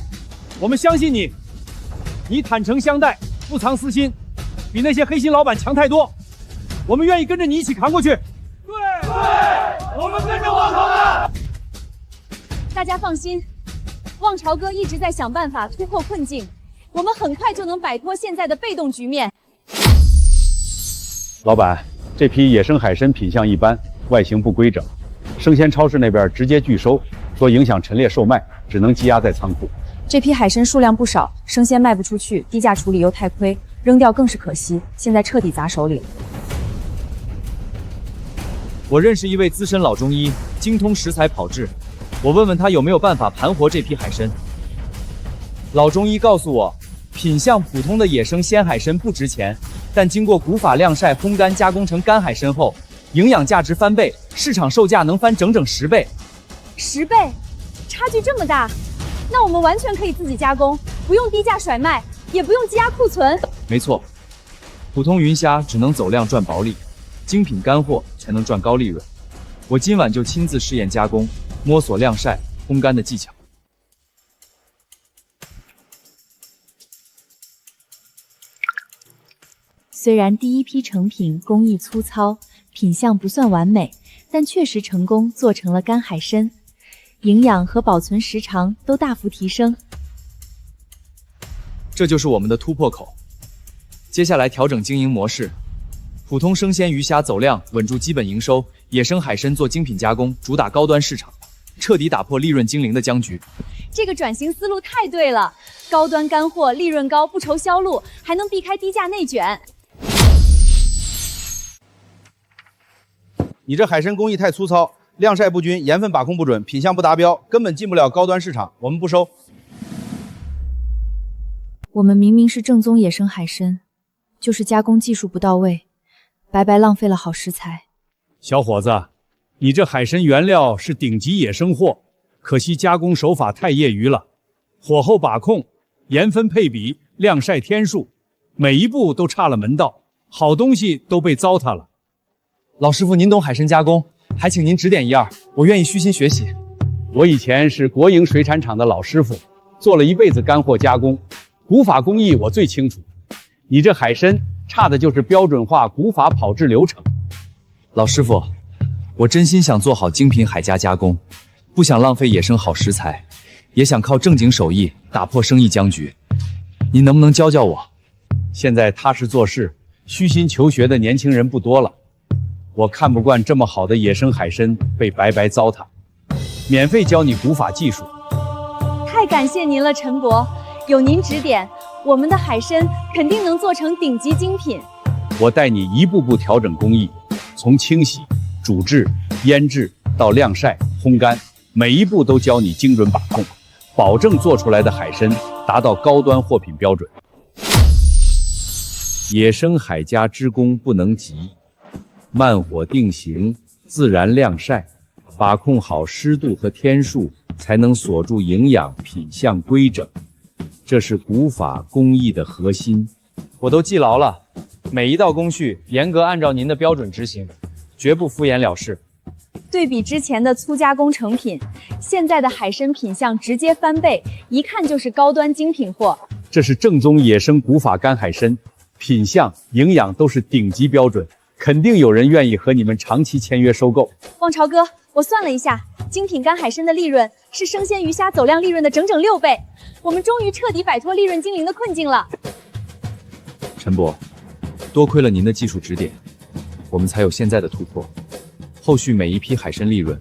我们相信你，你坦诚相待，不藏私心，比那些黑心老板强太多。我们愿意跟着你一起扛过去。对，我们跟着望潮干。大家放心，望潮哥一直在想办法突破困境，我们很快就能摆脱现在的被动局面。老板，这批野生海参品相一般，外形不规整，生鲜超市那边直接拒收，说影响陈列售卖，只能积压在仓库。这批海参数量不少，生鲜卖不出去，低价处理又太亏，扔掉更是可惜，现在彻底砸手里了。我认识一位资深老中医，精通食材炮制，我问问他有没有办法盘活这批海参。老中医告诉我，品相普通的野生鲜海参不值钱，但经过古法晾晒、烘干、加工成干海参后，营养价值翻倍，市场售价能翻整整10倍。10倍，差距这么大，那我们完全可以自己加工，不用低价甩卖，也不用积压库存。没错，普通云虾只能走量赚薄利，精品干货才能赚高利润。我今晚就亲自试验加工，摸索晾晒、烘干的技巧。虽然第一批成品工艺粗糙，品相不算完美，但确实成功做成了干海参，营养和保存时长都大幅提升。这就是我们的突破口。接下来调整经营模式，普通生鲜鱼虾走量，稳住基本营收；野生海参做精品加工，主打高端市场，彻底打破利润精灵的僵局。这个转型思路太对了，高端干货，利润高，不愁销路，还能避开低价内卷。你这海参工艺太粗糙，晾晒不均，盐分把控不准，品相不达标，根本进不了高端市场，我们不收。我们明明是正宗野生海参，就是加工技术不到位，白白浪费了好食材。小伙子，你这海参原料是顶级野生货，可惜加工手法太业余了，火候把控、盐分配比、晾晒天数，每一步都差了门道，好东西都被糟蹋了。老师傅，您懂海参加工，还请您指点一二，我愿意虚心学习。我以前是国营水产厂的老师傅，做了一辈子干货加工，古法工艺我最清楚。你这海参差的就是标准化古法炮制流程。老师傅，我真心想做好精品海虾加工，不想浪费野生好食材，也想靠正经手艺打破生意僵局。您能不能教教我？现在踏实做事、虚心求学的年轻人不多了，我看不惯这么好的野生海参被白白糟蹋，免费教你古法技术。太感谢您了，陈伯，有您指点，我们的海参肯定能做成顶级精品。我带你一步步调整工艺，从清洗、煮制、腌制到晾晒、烘干，每一步都教你精准把控，保证做出来的海参达到高端货品标准。野生海虾织工不能急，慢火定型，自然晾晒，把控好湿度和天数，才能锁住营养，品相规整。这是古法工艺的核心。我都记牢了，每一道工序严格按照您的标准执行，绝不敷衍了事。对比之前的粗加工成品，现在的海参品相直接翻倍，一看就是高端精品货。这是正宗野生古法干海参，品相、营养都是顶级标准，肯定有人愿意和你们长期签约收购。望潮哥，我算了一下，精品干海参的利润是生鲜鱼虾走量利润的整整6倍，我们终于彻底摆脱利润精灵的困境了。陈伯，多亏了您的技术指点，我们才有现在的突破。后续每一批海参利润，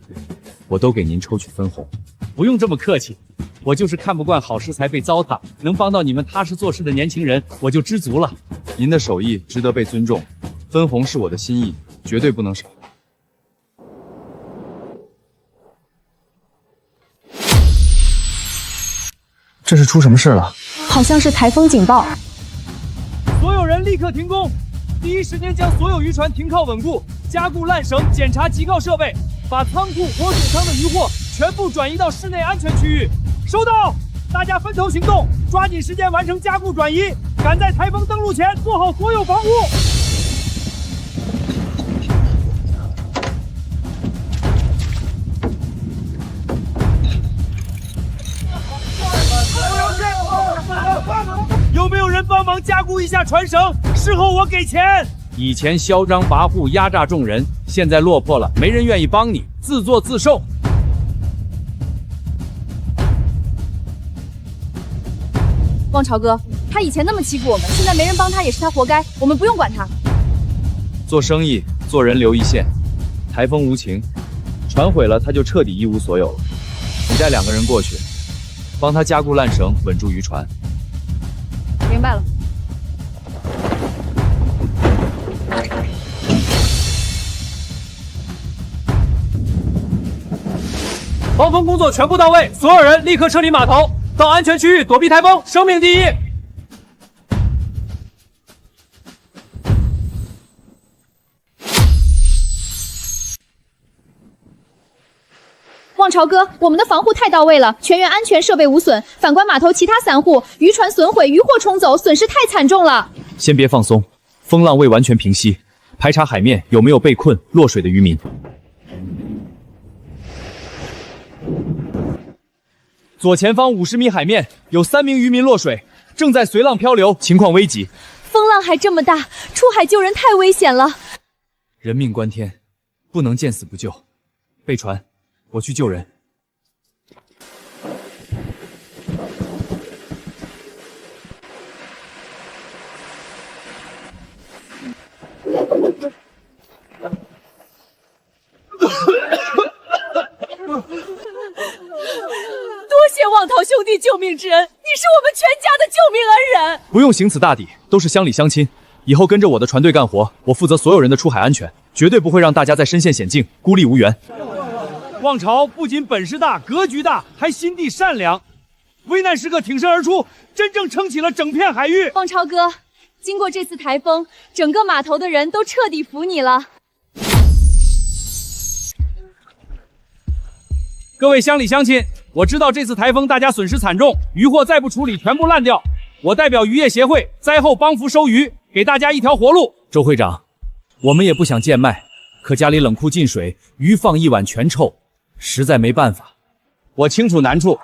我都给您抽取分红。不用这么客气，我就是看不惯好食材被糟蹋，能帮到你们踏实做事的年轻人，我就知足了。您的手艺值得被尊重，分红是我的心意，绝对不能少。这是出什么事了？好像是台风警报。所有人立刻停工，第一时间将所有渔船停靠稳固，加固缆绳，检查急靠设备，把仓库、活水仓的渔货全部转移到室内安全区域。收到，大家分头行动，抓紧时间完成加固转移，赶在台风登陆前做好所有防护。有没有人帮忙加固一下船绳？事后我给钱。以前嚣张跋扈，压榨众人，现在落魄了，没人愿意帮你，自作自受。望潮哥，他以前那么欺负我们，现在没人帮他也是他活该，我们不用管他。做生意，做人留一线。台风无情，船毁了他就彻底一无所有了。你带2个人过去，帮他加固缆绳，稳住渔船。明白了。防风工作全部到位，所有人立刻撤离码头，到安全区域躲避台风，生命第一。望潮哥，我们的防护太到位了，全员安全设备无损。反观码头其他散户，渔船损毁，渔获冲走，损失太惨重了。先别放松，风浪未完全平息，排查海面有没有被困落水的渔民。左前方50米海面有3名渔民落水，正在随浪漂流，情况危急。风浪还这么大，出海救人太危险了。人命关天，不能见死不救。备船，我去救人。多谢望桃兄弟救命之恩，你是我们全家的救命恩人。不用行此大礼，都是乡里乡亲。以后跟着我的船队干活，我负责所有人的出海安全，绝对不会让大家再身陷险境，孤立无援。望潮不仅本事大、格局大，还心地善良，危难时刻挺身而出，真正撑起了整片海域。望潮哥，经过这次台风，整个码头的人都彻底服你了。各位乡里乡亲，我知道这次台风大家损失惨重，渔获再不处理全部烂掉。我代表渔业协会灾后帮扶收渔，给大家一条活路。周会长，我们也不想贱卖，可家里冷库进水，鱼放一晚全臭，实在没办法。我清楚难处，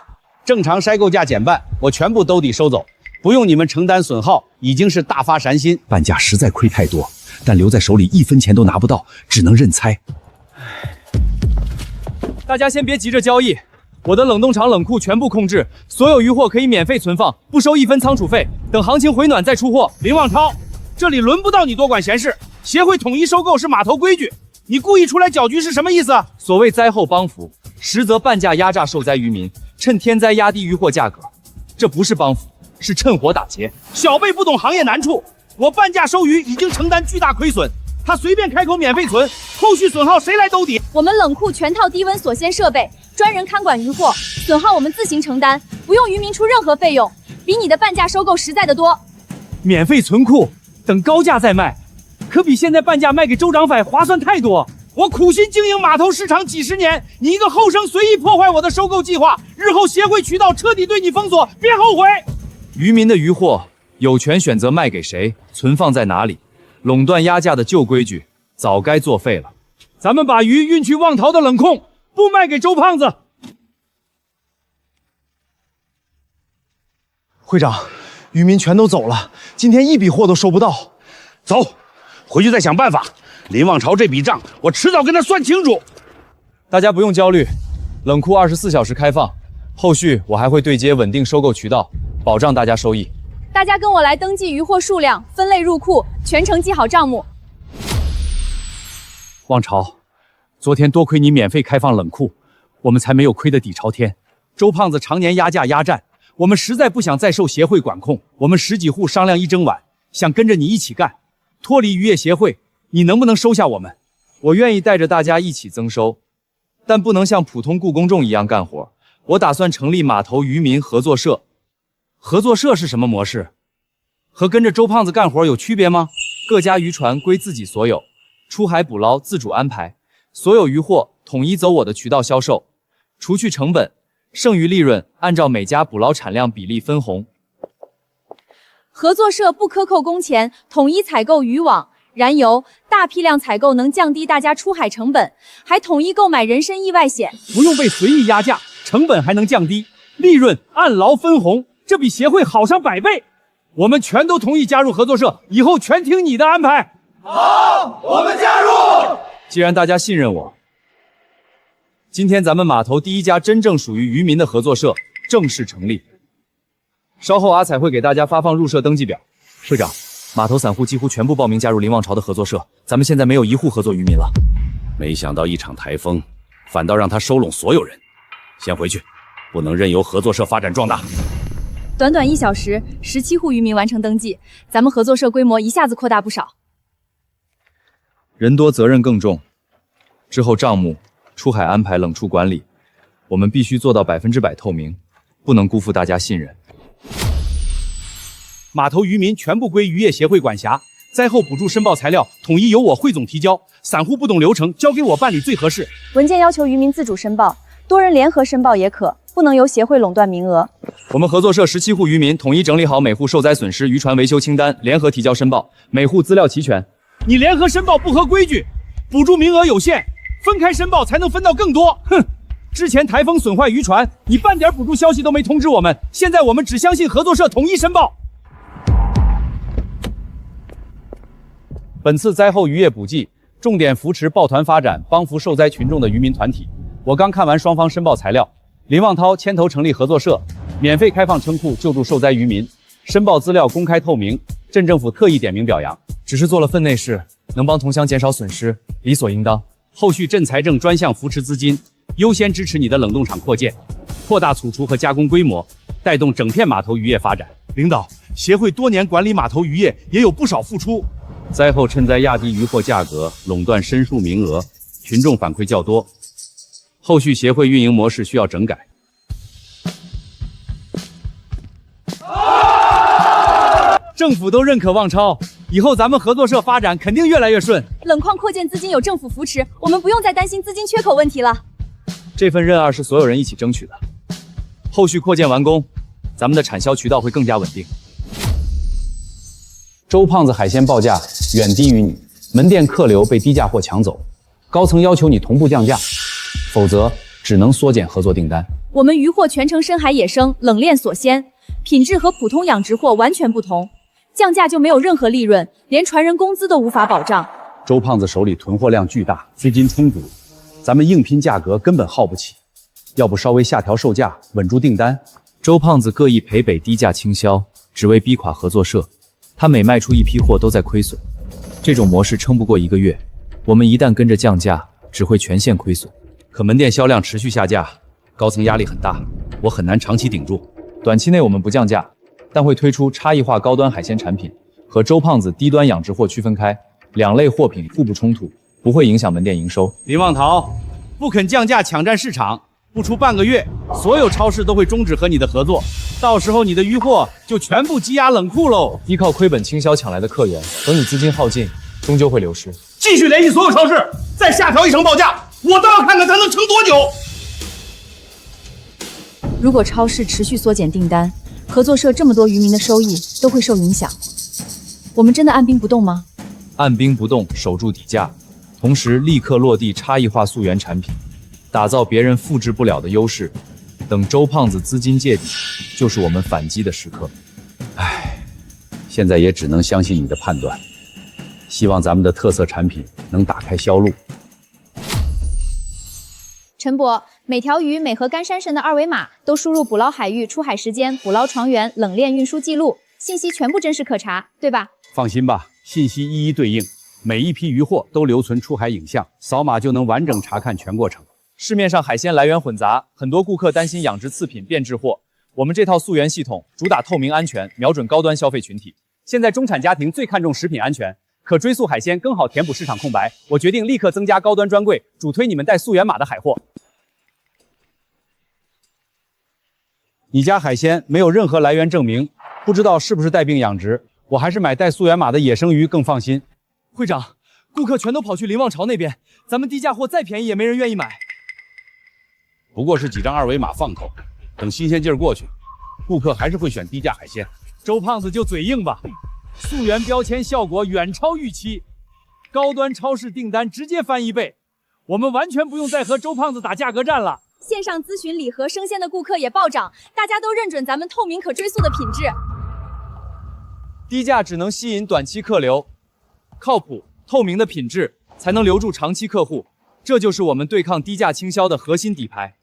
正常筛购价减半，我全部兜底收走，不用你们承担损耗，已经是大发善心。半价实在亏太多，但留在手里1分钱都拿不到，只能认猜。大家先别急着交易，我的冷冻厂冷库全部控制，所有渔获可以免费存放，不收1分仓储费，等行情回暖再出货。林望超，这里轮不到你多管闲事，协会统一收购是码头规矩，你故意出来搅局是什么意思？所谓灾后帮扶，实则半价压榨受灾渔民，趁天灾压低渔获价格，这不是帮扶，是趁火打劫。小辈不懂行业难处，我半价收鱼已经承担巨大亏损，他随便开口免费存，后续损耗谁来兜底？我们冷库全套低温锁鲜设备，专人看管渔获，损耗我们自行承担，不用渔民出任何费用，比你的半价收购实在的多。免费存库，等高价再卖，可比现在半价卖给州长府划算太多。我苦心经营码头市场几十年，你一个后生随意破坏我的收购计划，日后协会渠道彻底对你封锁，别后悔。渔民的渔获有权选择卖给谁，存放在哪里，垄断压价的旧规矩早该作废了。咱们把鱼运去望桃的冷控，不卖给周胖子。会长，渔民全都走了，今天一笔货都收不到。走，回去再想办法。林望潮这笔账，我迟早跟他算清楚。大家不用焦虑，冷库24小时开放，后续我还会对接稳定收购渠道，保障大家收益。大家跟我来登记渔获数量，分类入库，全程记好账目。望潮，昨天多亏你免费开放冷库，我们才没有亏得底朝天。周胖子常年压价压战，我们实在不想再受协会管控。我们10几户商量一整晚，想跟着你一起干，脱离渔业协会，你能不能收下我们？我愿意带着大家一起增收，但不能像普通雇公众一样干活。我打算成立码头渔民合作社。合作社是什么模式？和跟着周胖子干活有区别吗？各家渔船归自己所有，出海捕捞自主安排，所有渔获统一走我的渠道销售，除去成本，剩余利润按照每家捕捞产量比例分红。合作社不克扣工钱，统一采购渔网、燃油，大批量采购能降低大家出海成本，还统一购买人身意外险，不用被随意压价，成本还能降低，利润按劳分红，这比协会好上100倍。我们全都同意加入合作社，以后全听你的安排。好，我们加入。既然大家信任我，今天咱们码头第一家真正属于渔民的合作社正式成立。稍后阿彩会给大家发放入社登记表。会长，码头散户几乎全部报名加入林望潮的合作社，咱们现在没有一户合作渔民了。没想到一场台风，反倒让他收拢所有人。先回去，不能任由合作社发展壮大。短短1小时，17户渔民完成登记，咱们合作社规模一下子扩大不少。人多责任更重，之后账目、出海安排、冷处管理，我们必须做到100%透明，不能辜负大家信任。码头渔民全部归渔业协会管辖，灾后补助申报材料统一由我汇总提交，散户不懂流程，交给我办理最合适。文件要求渔民自主申报，多人联合申报也可，不能由协会垄断名额。我们合作社17户渔民统一整理好每户受灾损失渔船维修清单，联合提交申报，每户资料齐全。你联合申报不合规矩，补助名额有限，分开申报才能分到更多。哼！之前台风损坏渔船，你半点补助消息都没通知我们，现在我们只相信合作社统一申报。本次灾后渔业补给重点扶持抱团发展，帮扶受灾群众的渔民团体。我刚看完双方申报材料，林望涛牵头成立合作社，免费开放称库救助受灾渔民，申报资料公开透明，镇政府特意点名表扬。只是做了分内事，能帮同乡减少损失，理所应当。后续镇财政专项扶持资金，优先支持你的冷冻厂扩建，扩大储储和加工规模，带动整片码头渔业发展。领导，协会多年管理码头渔业也有不少付出。灾后趁灾压低渔获价格，垄断申诉名额，群众反馈较多。后续协会运营模式需要整改。政府都认可望超，以后咱们合作社发展肯定越来越顺。冷矿扩建资金有政府扶持，我们不用再担心资金缺口问题了。这份任2是所有人一起争取的，后续扩建完工，咱们的产销渠道会更加稳定。周胖子海鲜报价远低于你，门店客流被低价货抢走，高层要求你同步降价，否则只能缩减合作订单。我们渔获全程深海野生，冷链锁鲜，品质和普通养殖货完全不同，降价就没有任何利润，连船人工资都无法保障。周胖子手里囤货量巨大，资金充足，咱们硬拼价格根本耗不起，要不稍微下调售价，稳住订单。周胖子各意赔北低价倾销，只为逼垮合作社。他每卖出一批货都在亏损，这种模式撑不过1个月。我们一旦跟着降价，只会全线亏损。可门店销量持续下架，高层压力很大，我很难长期顶住。短期内我们不降价，但会推出差异化高端海鲜产品，和周胖子低端养殖货区分开，2类货品互不冲突，不会影响门店营收。林望涛不肯降价抢占市场，不出半个月，所有超市都会终止和你的合作，到时候你的渔获就全部积压冷库喽。依靠亏本倾销抢来的客源，等你资金耗尽，终究会流失。继续联系所有超市，再下调1成报价，我倒要看看它能撑多久。如果超市持续缩减订单，合作社这么多渔民的收益都会受影响。我们真的按兵不动吗？按兵不动，守住底价，同时立刻落地差异化溯源产品，打造别人复制不了的优势。等周胖子资金见底，就是我们反击的时刻。现在也只能相信你的判断，希望咱们的特色产品能打开销路。陈伯，每条鱼每盒干山参的二维码都输入捕捞海域、出海时间、捕捞船员、冷链运输记录，信息全部真实可查，对吧？放心吧，信息一一对应，每一批鱼货都留存出海影像，扫码就能完整查看全过程。市面上海鲜来源混杂，很多顾客担心养殖次品变质货。我们这套溯源系统主打透明安全，瞄准高端消费群体。现在中产家庭最看重食品安全，可追溯海鲜更好填补市场空白。我决定立刻增加高端专柜，主推你们带溯源码的海货。你家海鲜没有任何来源证明，不知道是不是带病养殖，我还是买带溯源码的野生鱼更放心。会长，顾客全都跑去林旺潮那边，咱们低价货再便宜也没人愿意买。不过是几张二维码放口，等新鲜劲儿过去，顾客还是会选低价海鲜。周胖子就嘴硬吧，溯源标签效果远超预期，高端超市订单直接翻1倍，我们完全不用再和周胖子打价格战了。线上咨询礼盒生鲜的顾客也暴涨，大家都认准咱们透明可追溯的品质。低价只能吸引短期客流，靠谱透明的品质才能留住长期客户，这就是我们对抗低价倾销的核心底牌。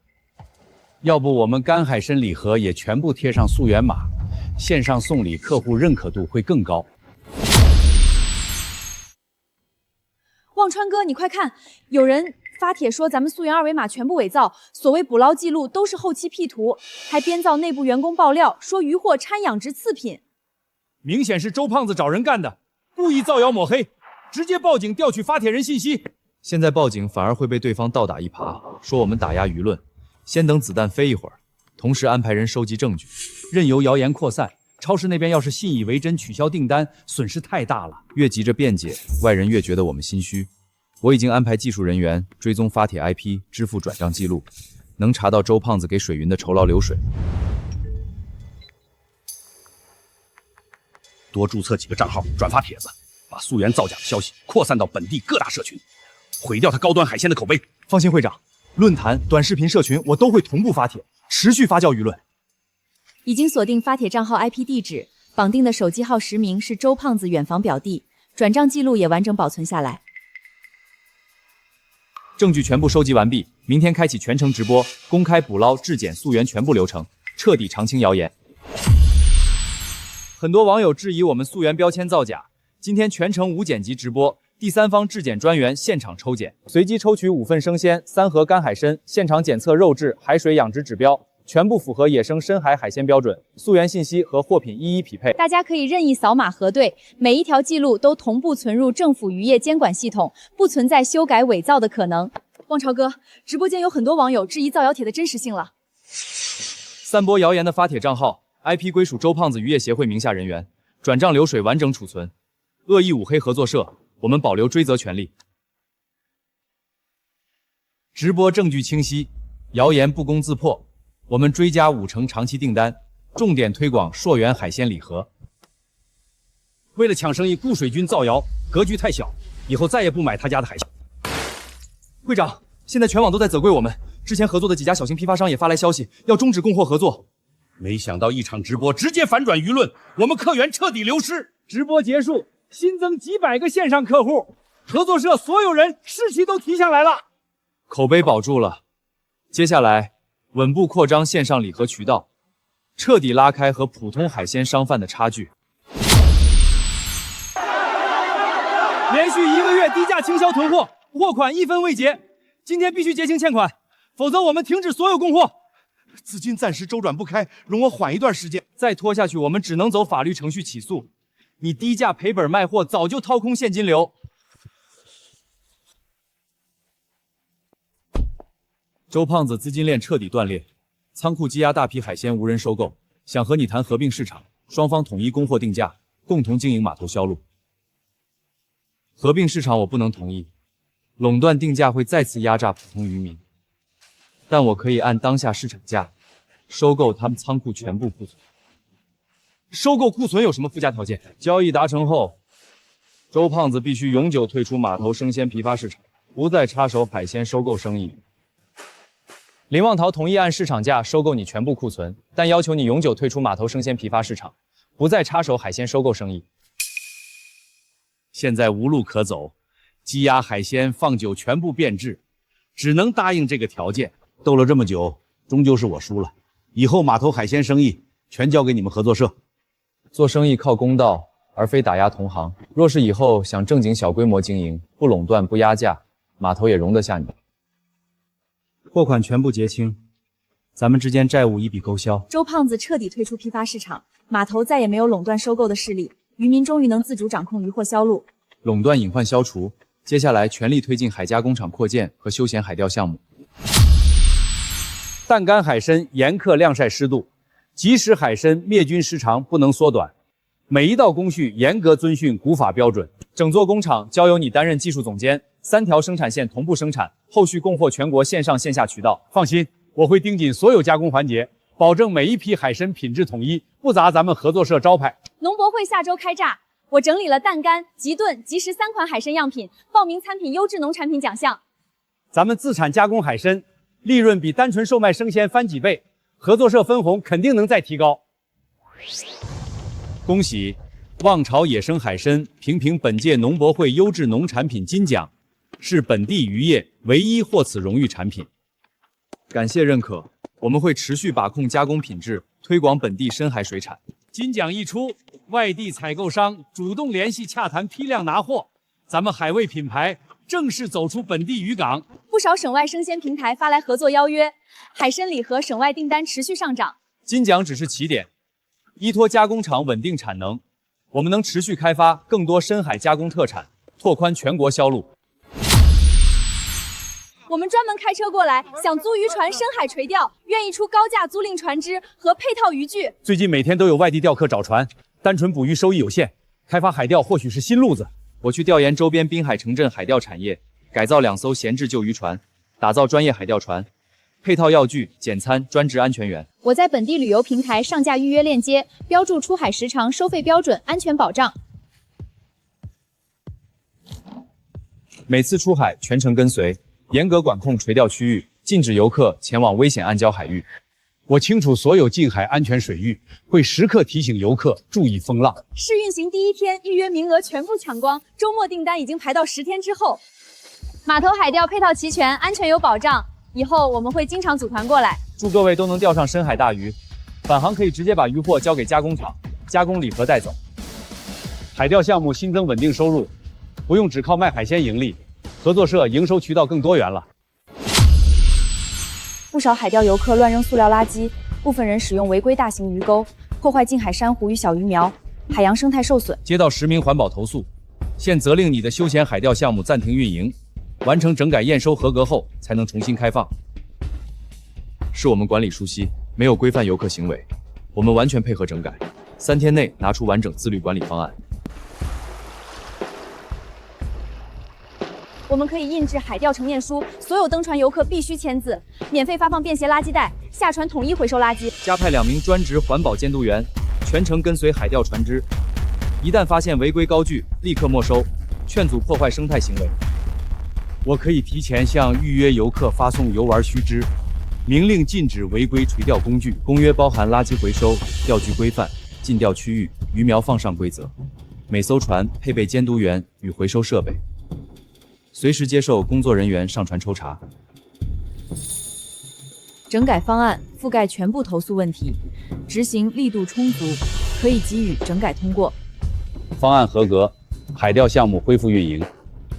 要不我们干海参礼盒也全部贴上溯源码，线上送礼客户认可度会更高。忘川哥，你快看，有人发帖说咱们溯源二维码全部伪造，所谓捕捞记录都是后期 P 图，还编造内部员工爆料说渔获掺养殖次品，明显是周胖子找人干的，故意造谣抹黑，直接报警调取发帖人信息。现在报警反而会被对方倒打一耙，说我们打压舆论。先等子弹飞一会儿，同时安排人收集证据，任由谣言扩散。超市那边要是信以为真取消订单，损失太大了。越急着辩解，外人越觉得我们心虚。我已经安排技术人员追踪发帖 IP、支付转账记录，能查到周胖子给水云的酬劳流水。多注册几个账号，转发帖子，把溯源造假的消息扩散到本地各大社群，毁掉他高端海鲜的口碑。放心，会长，论坛、短视频社群我都会同步发帖，持续发酵舆论。已经锁定发帖账号 IP 地址，绑定的手机号实名是周胖子远房表弟，转账记录也完整保存下来。证据全部收集完毕，明天开启全程直播，公开捕捞、质检、溯源全部流程，彻底澄清谣言。很多网友质疑我们溯源标签造假，今天全程无剪辑直播，第三方质检专员现场抽检，随机抽取5份生鲜、3盒干海参，现场检测肉质、海水养殖指标，全部符合野生深海海鲜标准，溯源信息和货品一一匹配。大家可以任意扫码核对，每一条记录都同步存入政府渔业监管系统，不存在修改伪造的可能。汪潮哥，直播间有很多网友质疑造谣帖的真实性了。散播谣言的发帖账号 IP 归属周胖子渔业协会名下人员，转账流水完整储存。恶意五黑合作社，我们保留追责权利。直播证据清晰，谣言不攻自破。我们追加5成长期订单，重点推广溯源海鲜礼盒。为了抢生意，顾水军造谣，格局太小，以后再也不买他家的海鲜。会长，现在全网都在责怪我们，之前合作的几家小型批发商也发来消息，要终止供货合作。没想到一场直播直接反转舆论，我们客源彻底流失。直播结束，新增几百个线上客户，合作社所有人士气都提上来了，口碑保住了。接下来稳步扩张线上礼盒渠道，彻底拉开和普通海鲜商贩的差距。连续1个月低价倾销囤货，货款1分未结，今天必须结清欠款，否则我们停止所有供货。资金暂时周转不开，容我缓一段时间。再拖下去，我们只能走法律程序起诉。你低价赔本卖货，早就掏空现金流。周胖子资金链彻底断裂，仓库积压大批海鲜无人收购，想和你谈合并市场，双方统一供货定价，共同经营码头销路。合并市场我不能同意，垄断定价会再次压榨普通渔民，但我可以按当下市场价收购他们仓库全部库存。收购库存有什么附加条件？交易达成后，周胖子必须永久退出码头生鲜批发市场，不再插手海鲜收购生意。林望桃同意按市场价收购你全部库存，但要求你永久退出码头生鲜批发市场，不再插手海鲜收购生意。现在无路可走，鸡鸭海鲜放酒全部变质，只能答应这个条件。斗了这么久，终究是我输了。以后码头海鲜生意全交给你们合作社。做生意靠公道，而非打压同行。若是以后想正经小规模经营，不垄断不压价，码头也容得下你。货款全部结清，咱们之间债务一笔勾销。周胖子彻底退出批发市场，码头再也没有垄断收购的势力，渔民终于能自主掌控渔获销路。垄断隐患消除，接下来全力推进海加工厂扩建和休闲海钓项目。淡干海参严克晾晒湿度，即使海参灭菌时长不能缩短，每一道工序严格遵循古法标准。整座工厂交由你担任技术总监，3条生产线同步生产，后续供货全国线上线下渠道。放心，我会盯紧所有加工环节，保证每一批海参品质统一，不砸咱们合作社招牌。农博会下周开炸，我整理了淡干、急炖、即食3款海参样品，报名参品优质农产品奖项。咱们自产加工海参，利润比单纯售卖生鲜翻几倍，合作社分红肯定能再提高。恭喜！望潮野生海参评本届农博会优质农产品金奖，是本地渔业唯一获此荣誉产品。感谢认可，我们会持续把控加工品质，推广本地深海水产。金奖一出，外地采购商主动联系洽谈批量拿货，咱们海味品牌正式走出本地渔港。不少省外生鲜平台发来合作邀约，海参礼盒省外订单持续上涨。金奖只是起点，依托加工厂稳定产能，我们能持续开发更多深海加工特产，拓宽全国销路。我们专门开车过来，想租渔船深海垂钓，愿意出高价租赁船只和配套渔具。最近每天都有外地钓客找船，单纯捕鱼收益有限，开发海钓或许是新路子。我去调研周边滨海城镇海钓产业，改造2艘闲置旧渔船，打造专业海钓船，配套药具、简餐、专职安全员。我在本地旅游平台上架预约链接，标注出海时长、收费标准、安全保障。每次出海全程跟随，严格管控垂钓区域，禁止游客前往危险暗礁海域。我清楚所有近海安全水域，会时刻提醒游客注意风浪。试运行第1天，预约名额全部抢光，周末订单已经排到10天之后。码头海钓配套齐全，安全有保障，以后我们会经常组团过来。祝各位都能钓上深海大鱼，返航可以直接把渔货交给加工厂，加工礼盒带走。海钓项目新增稳定收入，不用只靠卖海鲜盈利，合作社营收渠道更多元了。不少海钓游客乱扔塑料垃圾，部分人使用违规大型鱼钩，破坏近海珊瑚与小鱼苗，海洋生态受损。接到10名环保投诉，现责令你的休闲海钓项目暂停运营，完成整改验收合格后才能重新开放。是我们管理疏稀，没有规范游客行为，我们完全配合整改，3天内拿出完整自律管理方案。我们可以印制海钓承念书，所有登船游客必须签字，免费发放便携垃圾袋，下船统一回收垃圾。加派2名专职环保监督员，全程跟随海钓船只，一旦发现违规高具，立刻没收，劝阻破坏生态行为。我可以提前向预约游客发送游玩须知，明令禁止违规垂钓工具。公约包含垃圾回收、钓具规范、禁钓区域、鱼苗放上规则。每艘船配备监督员与回收设备，随时接受工作人员上船抽查。整改方案覆盖全部投诉问题，执行力度充足，可以给予整改通过。方案合格，海钓项目恢复运营，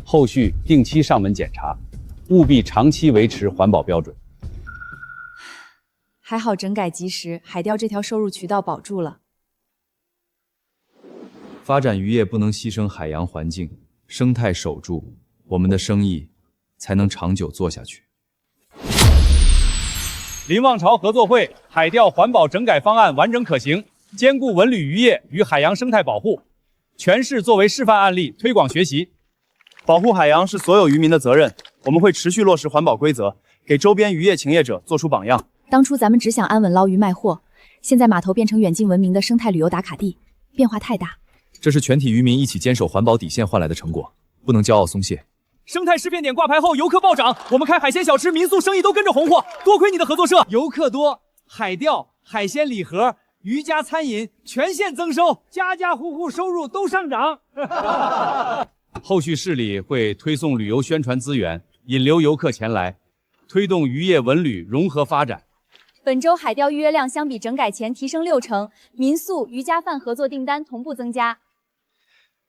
后续定期上门检查，务必长期维持环保标准。还好整改及时，海钓这条收入渠道保住了。发展渔业不能牺牲海洋环境，生态守住，我们的生意才能长久做下去。林望潮合作会海钓环保整改方案完整可行，兼顾文旅渔业与海洋生态保护，全市作为示范案例推广学习。保护海洋是所有渔民的责任，我们会持续落实环保规则，给周边渔业从业者做出榜样。当初咱们只想安稳捞鱼卖货，现在码头变成远近闻名的生态旅游打卡地，变化太大。这是全体渔民一起坚守环保底线换来的成果，不能骄傲松懈。生态试片点挂牌后，游客暴涨，我们开海鲜小吃、民宿生意都跟着红火，多亏你的合作社。游客多，海钓、海鲜礼盒、渔家餐饮全线增收，家家户户收入都上涨。后续市里会推送旅游宣传资源，引流游客前来，推动渔业文旅融合发展。本周海钓预约量相比整改前提升60%，民宿、渔家饭合作订单同步增加。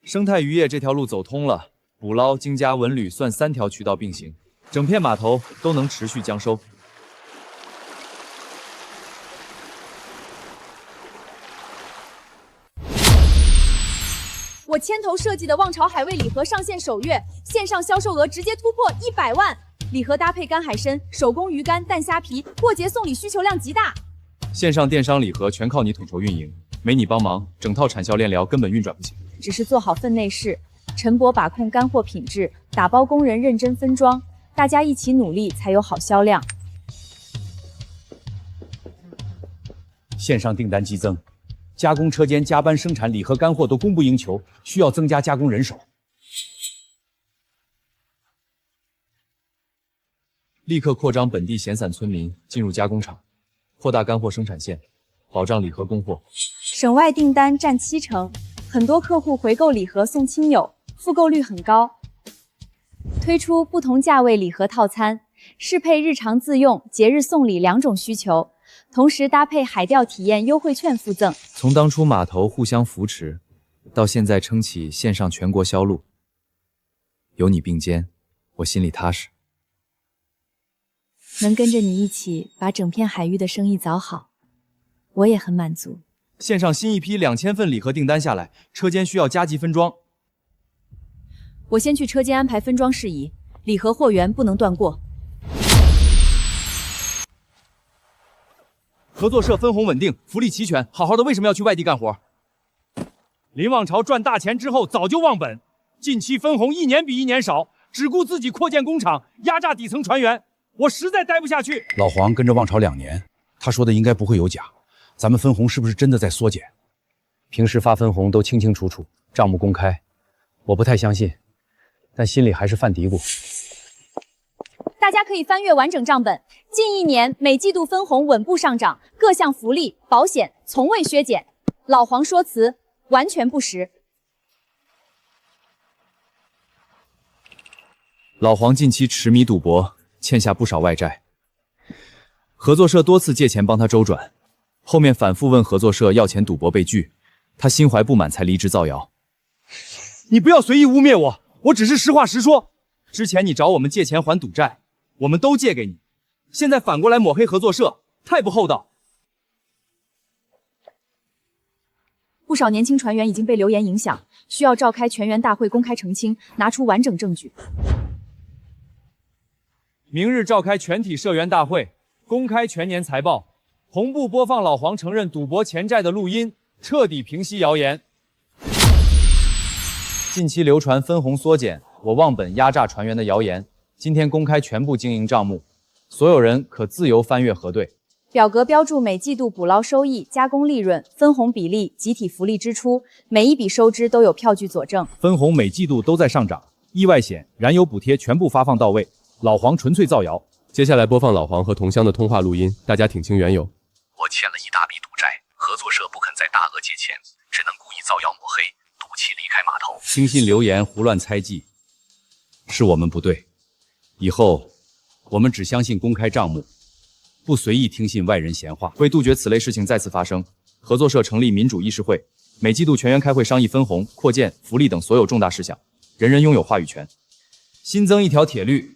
生态渔业这条路走通了，捕捞、经加、文旅算3条渠道并行，整片码头都能持续将收。我牵头设计的望潮海味礼盒上线首月，线上销售额直接突破100万。礼盒搭配干海参、手工鱼干、淡虾皮，过节送礼需求量极大。线上电商礼盒全靠你统筹运营，没你帮忙，整套产销链条根本运转不起。只是做好分内事，陈博把控干货品质，打包工人认真分装，大家一起努力才有好销量。线上订单激增，加工车间加班生产礼盒干货都供不应求，需要增加加工人手。立刻扩张本地闲散村民进入加工厂，扩大干货生产线，保障礼盒供货。省外订单占70%，很多客户回购礼盒送亲友，复购率很高。推出不同价位礼盒套餐，适配日常自用、节日送礼2种需求，同时搭配海钓体验优惠券附赠。从当初码头互相扶持，到现在撑起线上全国销路，有你并肩，我心里踏实。能跟着你一起把整片海域的生意早好，我也很满足。线上新一批2000份礼盒订单下来，车间需要加急分装。我先去车间安排分装事宜，礼盒货源不能断过。合作社分红稳定，福利齐全，好好的为什么要去外地干活？林望潮赚大钱之后早就忘本，近期分红1年比1年少，只顾自己扩建工厂，压榨底层船员。我实在待不下去。老黄跟着望潮2年，他说的应该不会有假。咱们分红是不是真的在缩减？平时发分红都清清楚楚，账目公开，我不太相信，但心里还是犯嘀咕。大家可以翻阅完整账本，近1年每季度分红稳步上涨，各项福利、保险从未削减。老黄说辞完全不实。老黄近期痴迷赌博，欠下不少外债，合作社多次借钱帮他周转，后面反复问合作社要钱赌博被拒，他心怀不满才离职造谣。你不要随意污蔑我，我只是实话实说。之前你找我们借钱还赌债，我们都借给你，现在反过来抹黑合作社，太不厚道。不少年轻船员已经被流言影响，需要召开全员大会公开澄清，拿出完整证据。明日召开全体社员大会，公开全年财报，同步播放老黄承认赌博欠债的录音，彻底平息谣言。近期流传分红缩减，我忘本压榨船员的谣言，今天公开全部经营账目，所有人可自由翻阅核对。表格标注每季度捕捞收益、加工利润、分红比例、集体福利支出，每一笔收支都有票据佐证。分红每季度都在上涨，意外险、燃油补贴全部发放到位。老黄纯粹造谣。接下来播放老黄和同乡的通话录音，大家挺清缘由。我欠了一大笔赌债，合作社不肯再大额借钱，只能故意造谣抹黑，赌气离开码头。轻信流言，胡乱猜忌，是我们不对。以后我们只相信公开账目，不随意听信外人闲话。为杜绝此类事情再次发生，合作社成立民主议事会，每季度全员开会商议分红、扩建、福利等所有重大事项，人人拥有话语权。新增一条铁律。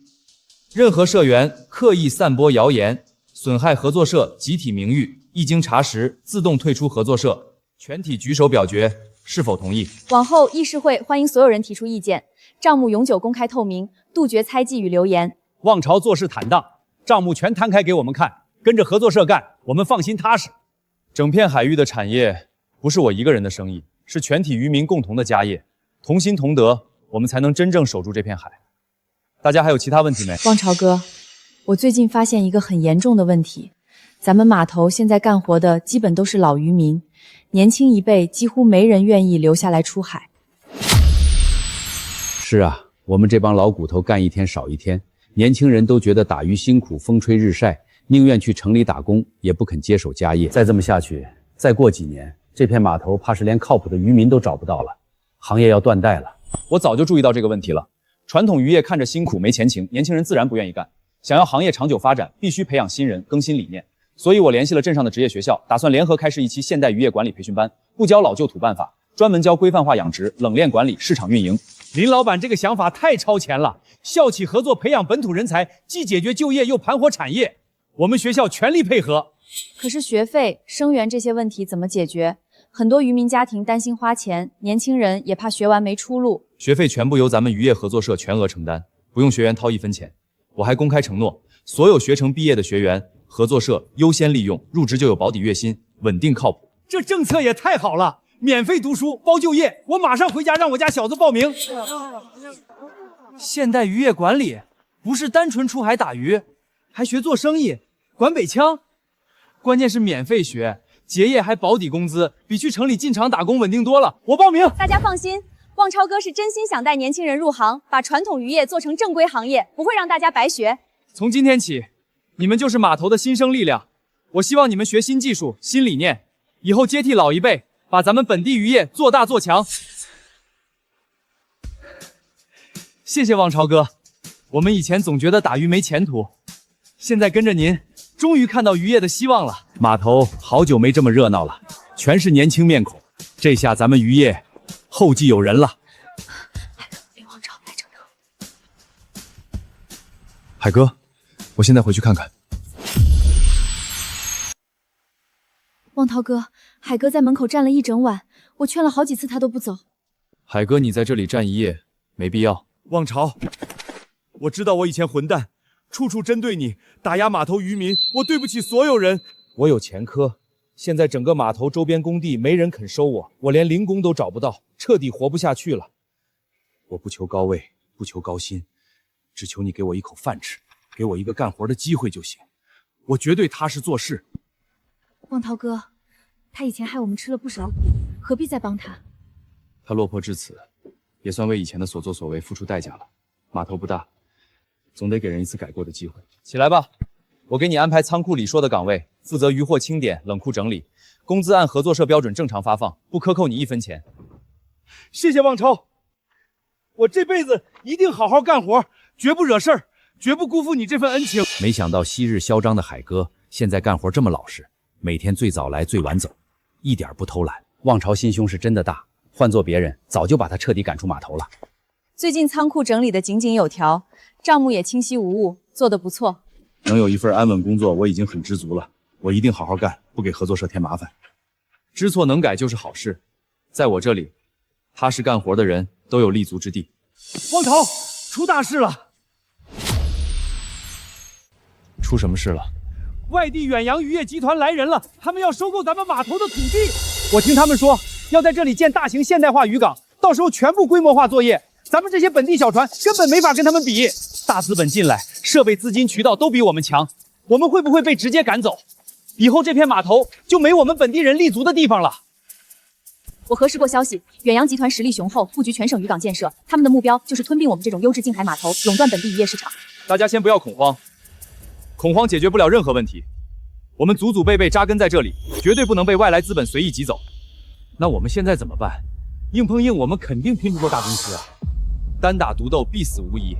任何社员刻意散播谣言，损害合作社集体名誉，一经查实，自动退出合作社。全体举手表决是否同意。往后议事会欢迎所有人提出意见，账目永久公开透明，杜绝猜忌与流言。望潮做事坦荡，账目全摊开给我们看，跟着合作社干，我们放心踏实。整片海域的产业不是我一个人的生意，是全体渔民共同的家业，同心同德，我们才能真正守住这片海。大家还有其他问题没？望潮哥，我最近发现一个很严重的问题，咱们码头现在干活的基本都是老渔民，年轻一辈几乎没人愿意留下来出海。是啊，我们这帮老骨头干一天少一天，年轻人都觉得打鱼辛苦，风吹日晒，宁愿去城里打工，也不肯接手家业。再这么下去，再过几年，这片码头怕是连靠谱的渔民都找不到了，行业要断代了。我早就注意到这个问题了。传统渔业看着辛苦没前景，年轻人自然不愿意干。想要行业长久发展，必须培养新人，更新理念。所以我联系了镇上的职业学校，打算联合开设一期现代渔业管理培训班，不教老旧土办法，专门教规范化养殖、冷链管理、市场运营。林老板这个想法太超前了，校企合作培养本土人才，既解决就业又盘活产业，我们学校全力配合。可是学费、生源这些问题怎么解决？很多渔民家庭担心花钱，年轻人也怕学完没出路。学费全部由咱们渔业合作社全额承担，不用学员掏1分钱。我还公开承诺，所有学成毕业的学员，合作社优先利用，入职就有保底月薪，稳定靠谱。这政策也太好了，免费读书包就业，我马上回家让我家小子报名。现代渔业管理不是单纯出海打鱼，还学做生意，管北腔。关键是免费学，结业还保底工资，比去城里进厂打工稳定多了。我报名。大家放心，望超哥是真心想带年轻人入行，把传统渔业做成正规行业，不会让大家白学。从今天起，你们就是码头的新生力量。我希望你们学新技术、新理念，以后接替老一辈，把咱们本地渔业做大做强。谢谢望超哥，我们以前总觉得打鱼没前途，现在跟着您，终于看到渔业的希望了。码头好久没这么热闹了，全是年轻面孔，这下咱们渔业后继有人了。林王朝来着呢。海哥，我现在回去看看。望涛哥，海哥在门口站了一整晚，我劝了好几次他都不走。海哥，你在这里站一夜没必要。望潮，我知道我以前混蛋，处处针对你，打压码头渔民，我对不起所有人。我有前科，现在整个码头周边工地没人肯收我，我连零工都找不到，彻底活不下去了。我不求高位，不求高薪，只求你给我一口饭吃，给我一个干活的机会就行。我绝对踏实做事。望涛哥，他以前害我们吃了不少苦，何必再帮他？他落魄至此，也算为以前的所作所为付出代价了。码头不大，总得给人一次改过的机会。起来吧，我给你安排仓库里说的岗位，负责渔货清点、冷库整理，工资按合作社标准正常发放，不克扣你1分钱。谢谢望超，我这辈子一定好好干活，绝不惹事儿，绝不辜负你这份恩情。没想到昔日嚣张的海哥，现在干活这么老实，每天最早来最晚走，一点不偷懒。望潮心胸是真的大，换做别人早就把他彻底赶出码头了。最近仓库整理的井井有条，账目也清晰无误，做得不错。能有一份安稳工作，我已经很知足了。我一定好好干，不给合作社添麻烦。知错能改就是好事，在我这里，踏实干活的人都有立足之地。望潮，出大事了！出什么事了？外地远洋渔业集团来人了，他们要收购咱们码头的土地。我听他们说，要在这里建大型现代化渔港，到时候全部规模化作业。咱们这些本地小船根本没法跟他们比，大资本进来，设备、资金、渠道都比我们强，我们会不会被直接赶走？以后这片码头就没我们本地人立足的地方了。我核实过消息，远洋集团实力雄厚，布局全省渔港建设，他们的目标就是吞并我们这种优质近海码头，垄断本地渔业市场。大家先不要恐慌，恐慌解决不了任何问题。我们祖祖辈辈扎根在这里，绝对不能被外来资本随意挤走。那我们现在怎么办？硬碰硬，我们肯定拼不过大公司啊！单打独斗必死无疑，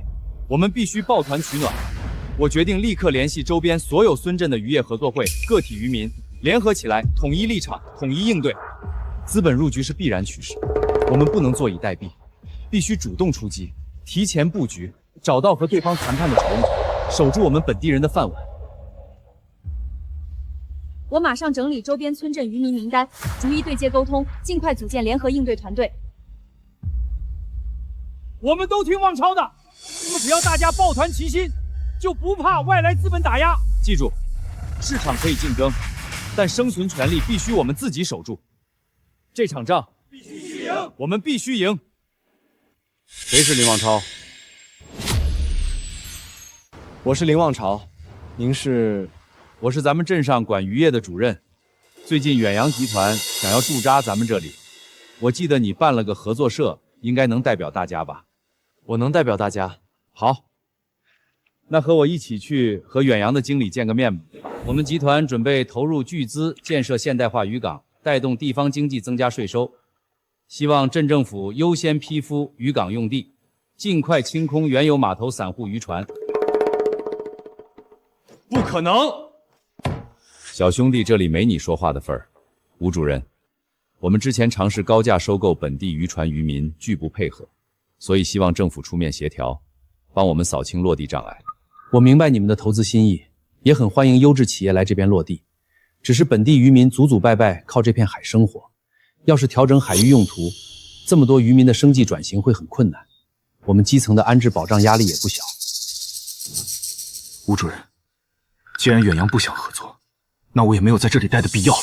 我们必须抱团取暖。我决定立刻联系周边所有孙镇的渔业合作会、个体渔民，联合起来，统一立场，统一应对。资本入局是必然趋势，我们不能坐以待毙，必须主动出击，提前布局，找到和对方谈判的筹码，守住我们本地人的饭碗。我马上整理周边村镇渔民名单，逐一对接沟通，尽快组建联合应对团队。我们都听望超的，只要大家抱团齐心，就不怕外来资本打压。记住，市场可以竞争，但生存权利必须我们自己守住。这场仗必须赢，我们必须赢。谁是林望超？我是林望潮，您是？我是咱们镇上管渔业的主任。最近远洋集团想要驻扎咱们这里，我记得你办了个合作社，应该能代表大家吧？我能代表大家。好，那和我一起去和远洋的经理见个面吧。我们集团准备投入巨资建设现代化渔港，带动地方经济增加税收。希望镇政府优先批复渔港用地，尽快清空原有码头散户渔船。不可能！小兄弟，这里没你说话的份儿。吴主任，我们之前尝试高价收购本地渔船，渔民拒不配合，所以希望政府出面协调，帮我们扫清落地障碍。我明白你们的投资心意，也很欢迎优质企业来这边落地。只是本地渔民祖祖拜拜靠这片海生活，要是调整海域用途，这么多渔民的生计转型会很困难。我们基层的安置保障压力也不小。吴主任，既然远洋不想合作，那我也没有在这里待的必要了。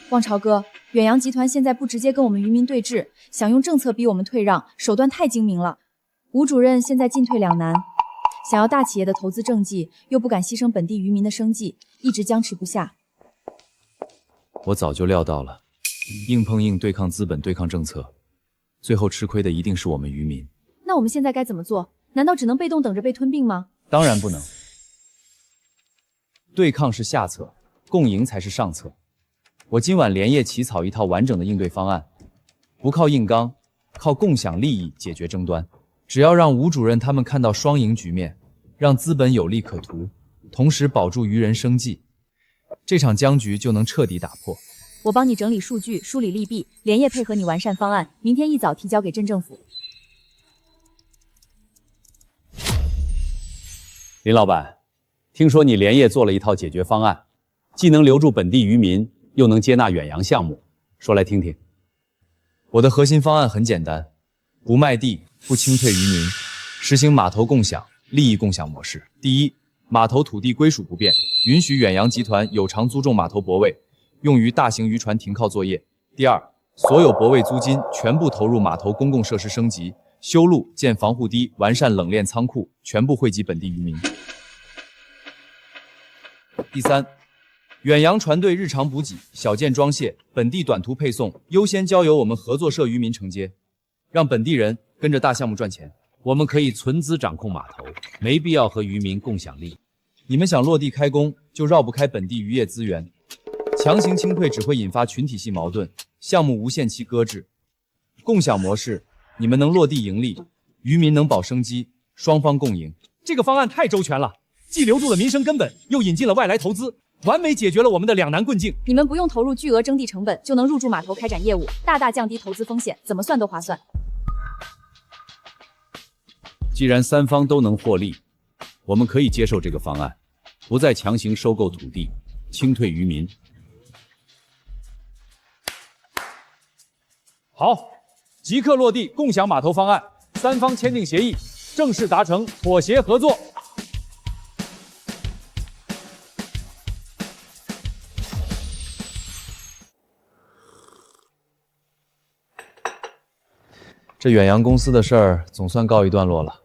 望潮哥，远洋集团现在不直接跟我们渔民对峙，想用政策逼我们退让，手段太精明了。吴主任现在进退两难，想要大企业的投资政绩，又不敢牺牲本地渔民的生计，一直僵持不下。我早就料到了，硬碰硬对抗资本，对抗政策，最后吃亏的一定是我们渔民。那我们现在该怎么做？难道只能被动等着被吞并吗？当然不能。对抗是下策，共赢才是上策。我今晚连夜起草一套完整的应对方案，不靠硬刚，靠共享利益解决争端。只要让吴主任他们看到双赢局面，让资本有利可图，同时保住渔人生计，这场僵局就能彻底打破。我帮你整理数据，梳理利弊，连夜配合你完善方案，明天一早提交给镇政府。林老板，听说你连夜做了一套解决方案，既能留住本地渔民，又能接纳远洋项目，说来听听。我的核心方案很简单，不卖地，不清退渔民，实行码头共享、利益共享模式。第一，码头土地归属不变，允许远洋集团有偿租种码头泊位，用于大型渔船停靠作业。第二，所有泊位租金全部投入码头公共设施升级、修路、建防护堤、完善冷链仓库，全部惠及本地渔民。第三，远洋船队日常补给、小件装卸、本地短途配送优先交由我们合作社渔民承接，让本地人跟着大项目赚钱。我们可以存资掌控码头，没必要和渔民共享利益。你们想落地开工，就绕不开本地渔业资源，强行清退只会引发群体性矛盾，项目无限期搁置。共享模式，你们能落地盈利，渔民能保生机，双方共赢。这个方案太周全了，既留住了民生根本，又引进了外来投资，完美解决了我们的两难困境。你们不用投入巨额征地成本，就能入驻码头开展业务，大大降低投资风险，怎么算都划算。既然三方都能获利，我们可以接受这个方案，不再强行收购土地，清退渔民。好，即刻落地共享码头方案，三方签订协议，正式达成妥协合作。这远洋公司的事儿总算告一段落了。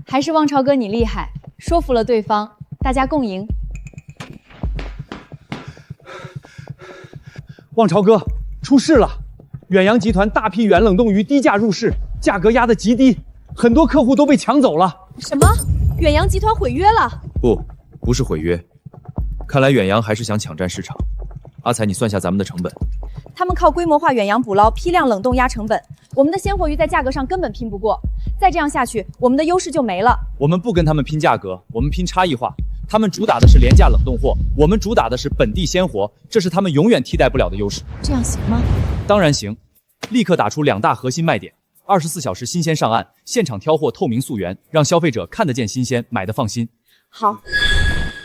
还是望潮哥你厉害，说服了对方，大家共赢。望潮哥，出事了！远洋集团大批远冷冻鱼低价入市，价格压得极低，很多客户都被抢走了。什么？远洋集团毁约了？不是毁约，看来远洋还是想抢占市场。阿才，你算下咱们的成本。他们靠规模化远洋捕捞，批量冷冻压成本，我们的鲜活鱼在价格上根本拼不过。再这样下去，我们的优势就没了。我们不跟他们拼价格，我们拼差异化。他们主打的是廉价冷冻货，我们主打的是本地鲜活，这是他们永远替代不了的优势。这样行吗？当然行，立刻打出2大核心卖点：24小时新鲜上岸，现场挑货透明溯源，让消费者看得见新鲜，买得放心。好。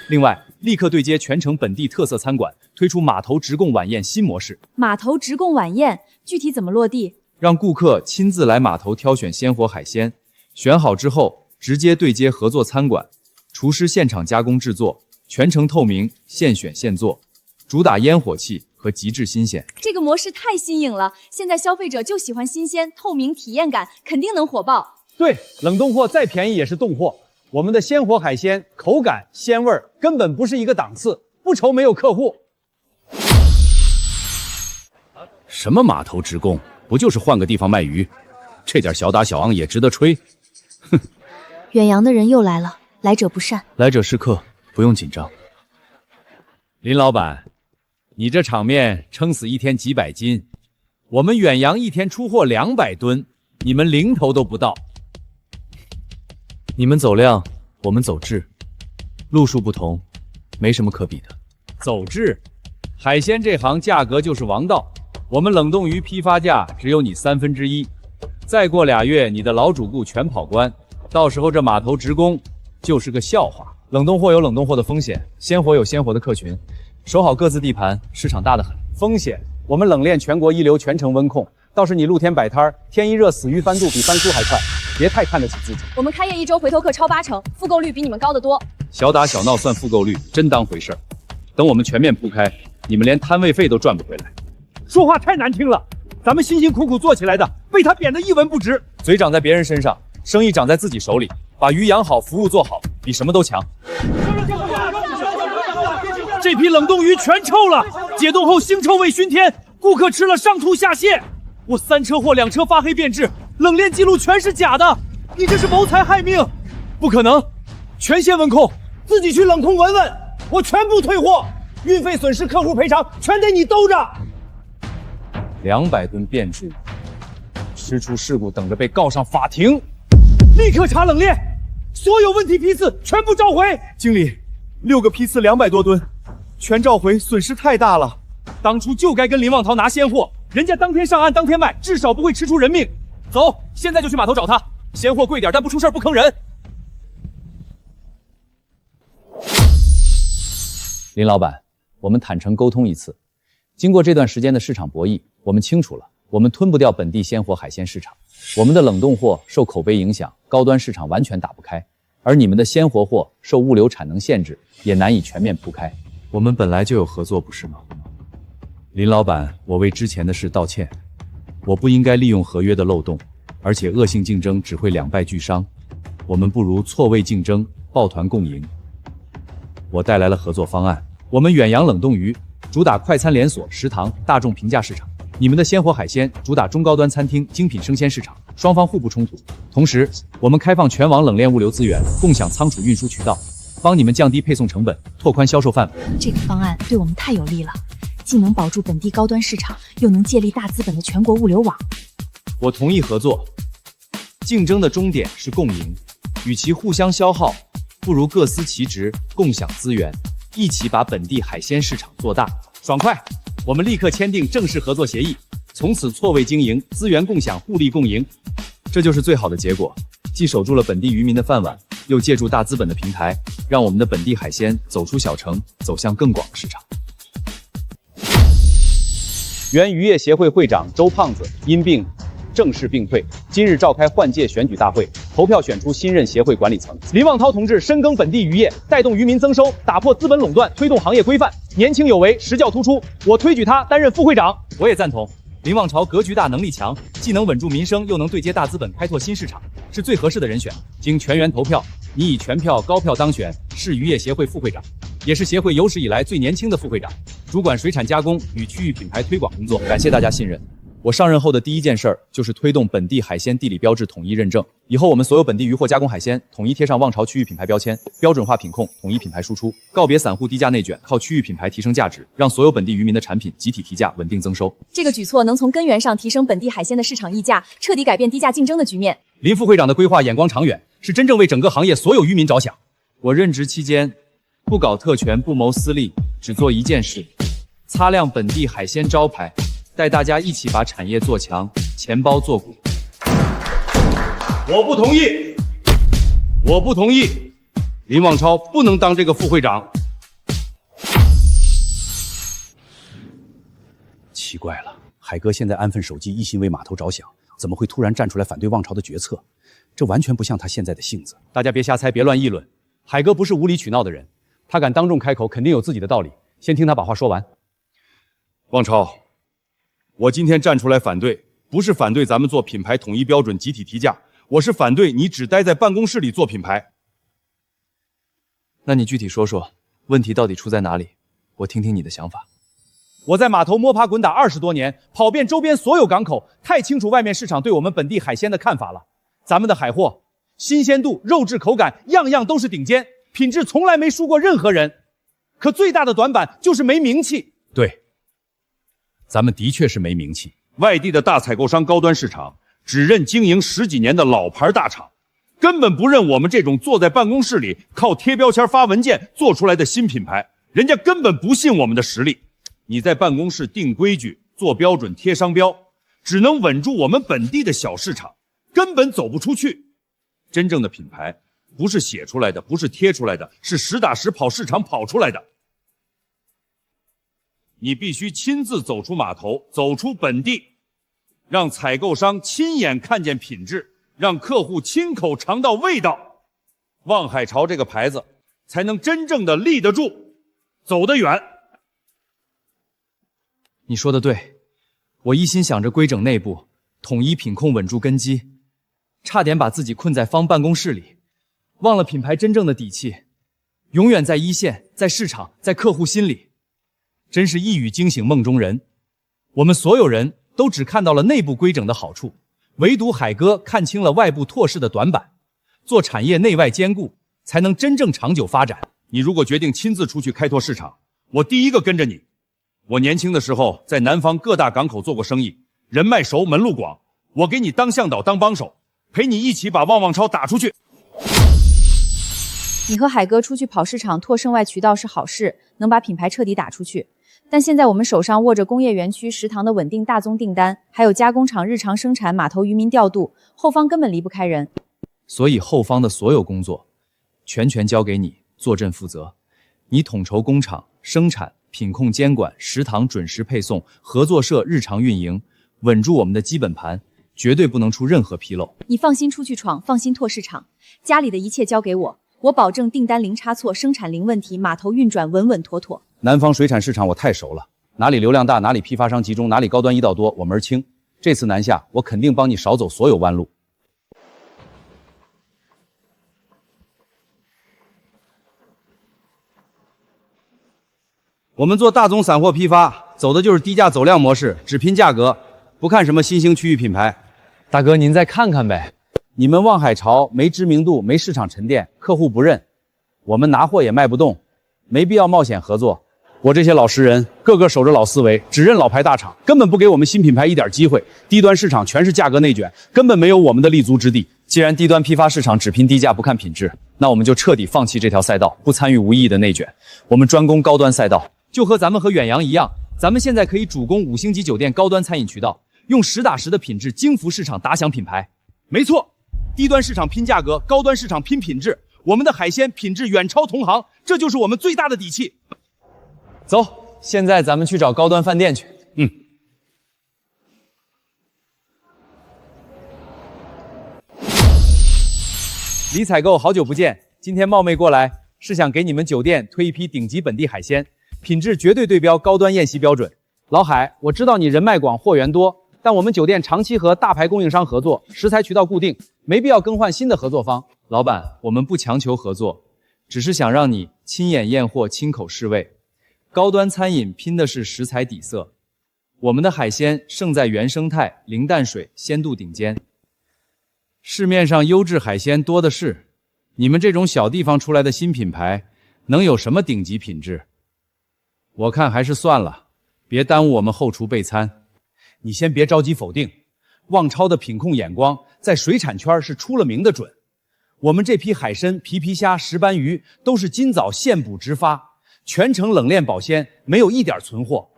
另外，立刻对接全程本地特色餐馆，推出码头直供晚宴新模式。码头直供晚宴具体怎么落地？让顾客亲自来码头挑选鲜活海鲜，选好之后直接对接合作餐馆，厨师现场加工制作，全程透明，现选现做，主打烟火气和极致新鲜。这个模式太新颖了，现在消费者就喜欢新鲜、透明、体验感，肯定能火爆。对，冷冻货再便宜也是冻货。我们的鲜活海鲜口感鲜味根本不是一个档次，不愁没有客户。什么码头直供？不就是换个地方卖鱼，这点小打小昂也值得吹？哼！远洋的人又来了，来者不善。来者是客，不用紧张。林老板，你这场面撑死一天几百斤，我们远洋一天出货200吨，你们零头都不到。你们走量，我们走质，路数不同，没什么可比的。走质，海鲜这行价格就是王道，我们冷冻鱼批发价只有你1/3，再过2月你的老主顾全跑关，到时候这码头职工就是个笑话。冷冻货有冷冻货的风险，鲜活有鲜活的客群，守好各自地盘，市场大得很。风险，我们冷链全国一流，全程温控。倒是你露天摆摊儿，天一热死鱼翻肚比翻书还快，别太看得起自己。我们开业1周回头客超80%，复购率比你们高得多。小打小闹算复购率，真当回事儿。等我们全面铺开，你们连摊位费都赚不回来。说话太难听了，咱们辛辛苦苦做起来的，被他贬得一文不值。嘴长在别人身上，生意长在自己手里，把鱼养好，服务做好，比什么都强。这批冷冻鱼全臭了，解冻后腥臭味熏天，顾客吃了上吐下泻。我3车货2车发黑变质，冷链记录全是假的，你这是谋财害命！不可能，全线温控，自己去冷空闻闻，我全部退货，运费损失、客户赔偿全得你兜着。200吨变质，吃出事故等着被告上法庭。立刻查冷链，所有问题批次全部召回。经理，6个批次200多吨，全召回，损失太大了。当初就该跟林旺涛拿鲜货，人家当天上岸当天卖，至少不会吃出人命。走，现在就去码头找他，鲜货贵点，但不出事不坑人。林老板，我们坦诚沟通一次，经过这段时间的市场博弈，我们清楚了，我们吞不掉本地鲜活海鲜市场，我们的冷冻货受口碑影响，高端市场完全打不开，而你们的鲜活货受物流产能限制，也难以全面铺开。我们本来就有合作，不是吗？林老板，我为之前的事道歉，我不应该利用合约的漏洞，而且恶性竞争只会两败俱伤，我们不如错位竞争，抱团共赢。我带来了合作方案，我们远洋冷冻鱼主打快餐连锁、食堂、大众平价市场，你们的鲜活海鲜主打中高端餐厅、精品生鲜市场，双方互不冲突。同时，我们开放全网冷链物流资源，共享仓储运输渠道，帮你们降低配送成本，拓宽销售范围。这个方案对我们太有利了，既能保住本地高端市场，又能借力大资本的全国物流网。我同意合作，竞争的终点是共赢，与其互相消耗，不如各司其职，共享资源，一起把本地海鲜市场做大。爽快，我们立刻签订正式合作协议，从此错位经营，资源共享，互利共赢，这就是最好的结果，既守住了本地渔民的饭碗，又借助大资本的平台，让我们的本地海鲜走出小城，走向更广的市场。原渔业协会会长周胖子因病正式病退，今日召开换届选举大会，投票选出新任协会管理层。林旺涛同志深耕本地渔业，带动渔民增收，打破资本垄断，推动行业规范，年轻有为，实教突出。我推举他担任副会长。我也赞同，林旺潮格局大，能力强，既能稳住民生，又能对接大资本，开拓新市场，是最合适的人选。经全员投票，你以全票高票当选市渔业协会副会长，也是协会有史以来最年轻的副会长，主管水产加工与区域品牌推广工作。感谢大家信任。我上任后的第一件事儿就是推动本地海鲜地理标志统一认证，以后我们所有本地渔获加工海鲜统一贴上望潮区域品牌标签，标准化品控，统一品牌输出，告别散户低价内卷，靠区域品牌提升价值，让所有本地渔民的产品集体提价，稳定增收。这个举措能从根源上提升本地海鲜的市场溢价，彻底改变低价竞争的局面。林副会长的规划眼光长远，是真正为整个行业所有渔民着想。我任职期间，不搞特权，不谋私利，只做一件事，擦亮本地海鲜招牌，带大家一起把产业做强，钱包做鼓。我不同意，我不同意，林旺超不能当这个副会长。奇怪了，海哥现在安分守己，一心为码头着想，怎么会突然站出来反对旺潮的决策？这完全不像他现在的性子。大家别瞎猜，别乱议论。海哥不是无理取闹的人，他敢当众开口，肯定有自己的道理。先听他把话说完。旺超，我今天站出来反对，不是反对咱们做品牌统一标准集体提价，我是反对你只待在办公室里做品牌。那你具体说说，问题到底出在哪里？我听听你的想法。我在码头摸爬滚打20多年，跑遍周边所有港口，太清楚外面市场对我们本地海鲜的看法了。咱们的海货，新鲜度、肉质、口感，样样都是顶尖，品质从来没输过任何人。可最大的短板就是没名气。对，咱们的确是没名气。外地的大采购商高端市场只认经营10几年的老牌大厂，根本不认我们这种坐在办公室里靠贴标签发文件做出来的新品牌，人家根本不信我们的实力。你在办公室定规矩、做标准、贴商标，只能稳住我们本地的小市场，根本走不出去。真正的品牌不是写出来的，不是贴出来的，是实打实跑市场跑出来的。你必须亲自走出码头，走出本地，让采购商亲眼看见品质，让客户亲口尝到味道，望海潮这个牌子才能真正的立得住，走得远。你说的对，我一心想着规整内部，统一品控，稳住根基，差点把自己困在方办公室里，忘了品牌真正的底气，永远在一线，在市场，在客户心里。真是一语惊醒梦中人。我们所有人都只看到了内部规整的好处，唯独海哥看清了外部拓市的短板。做产业内外兼顾，才能真正长久发展。你如果决定亲自出去开拓市场，我第一个跟着你。我年轻的时候在南方各大港口做过生意，人脉熟，门路广，我给你当向导当帮手，陪你一起把旺旺超打出去。你和海哥出去跑市场拓省外渠道是好事，能把品牌彻底打出去。但现在我们手上握着工业园区食堂的稳定大宗订单，还有加工厂日常生产、码头渔民调度，后方根本离不开人。所以后方的所有工作，全交给你坐镇负责。你统筹工厂、生产、品控监管、食堂准时配送、合作社日常运营，稳住我们的基本盘，绝对不能出任何纰漏。你放心出去闯，放心拓市场，家里的一切交给我，我保证订单零差错，生产零问题，码头运转稳稳妥妥。南方水产市场我太熟了，哪里流量大，哪里批发商集中，哪里高端一道多，我门儿清。这次南下，我肯定帮你少走所有弯路。我们做大宗散货批发，走的就是低价走量模式，只拼价格，不看什么新兴区域品牌。大哥，您再看看呗。你们望海潮没知名度，没市场沉淀，客户不认，我们拿货也卖不动，没必要冒险合作。我这些老实人，个个守着老思维，只认老牌大厂，根本不给我们新品牌一点机会。低端市场全是价格内卷，根本没有我们的立足之地。既然低端批发市场只拼低价不看品质，那我们就彻底放弃这条赛道，不参与无意义的内卷，我们专攻高端赛道。就和咱们和远洋一样，咱们现在可以主攻5星级酒店高端餐饮渠道，用实打实的品质精服市场，打响品牌。没错，低端市场拼价格，高端市场拼品质，我们的海鲜品质远超同行，这就是我们最大的底气。走，现在咱们去找高端饭店去。李采购，好久不见，今天冒昧过来，是想给你们酒店推一批顶级本地海鲜，品质绝对对标高端宴席标准。老海，我知道你人脉广，货源多，但我们酒店长期和大牌供应商合作，食材渠道固定，没必要更换新的合作方。老板，我们不强求合作，只是想让你亲眼验货，亲口试味。高端餐饮拼的是食材底色，我们的海鲜胜在原生态，零淡水，鲜度顶尖。市面上优质海鲜多的是，你们这种小地方出来的新品牌，能有什么顶级品质？我看还是算了，别耽误我们后厨备餐。你先别着急否定，旺超的品控眼光在水产圈是出了名的准。我们这批海参、皮皮虾、石斑鱼都是今早现捕直发，全程冷链保鲜，没有一点存货。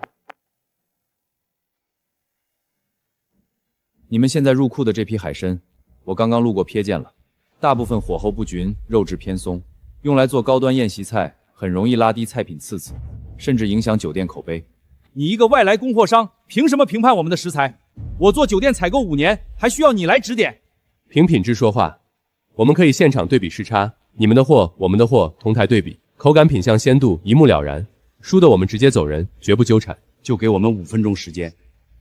你们现在入库的这批海参，我刚刚路过瞥见了，大部分火候不均，肉质偏松，用来做高端宴席菜，很容易拉低菜品次次，甚至影响酒店口碑。你一个外来供货商，凭什么评判我们的食材？我做酒店采购5年，还需要你来指点？凭品质说话，我们可以现场对比时差，你们的货，我们的货，同台对比，口感、品相、鲜度一目了然。输的我们直接走人，绝不纠缠。就给我们5分钟时间，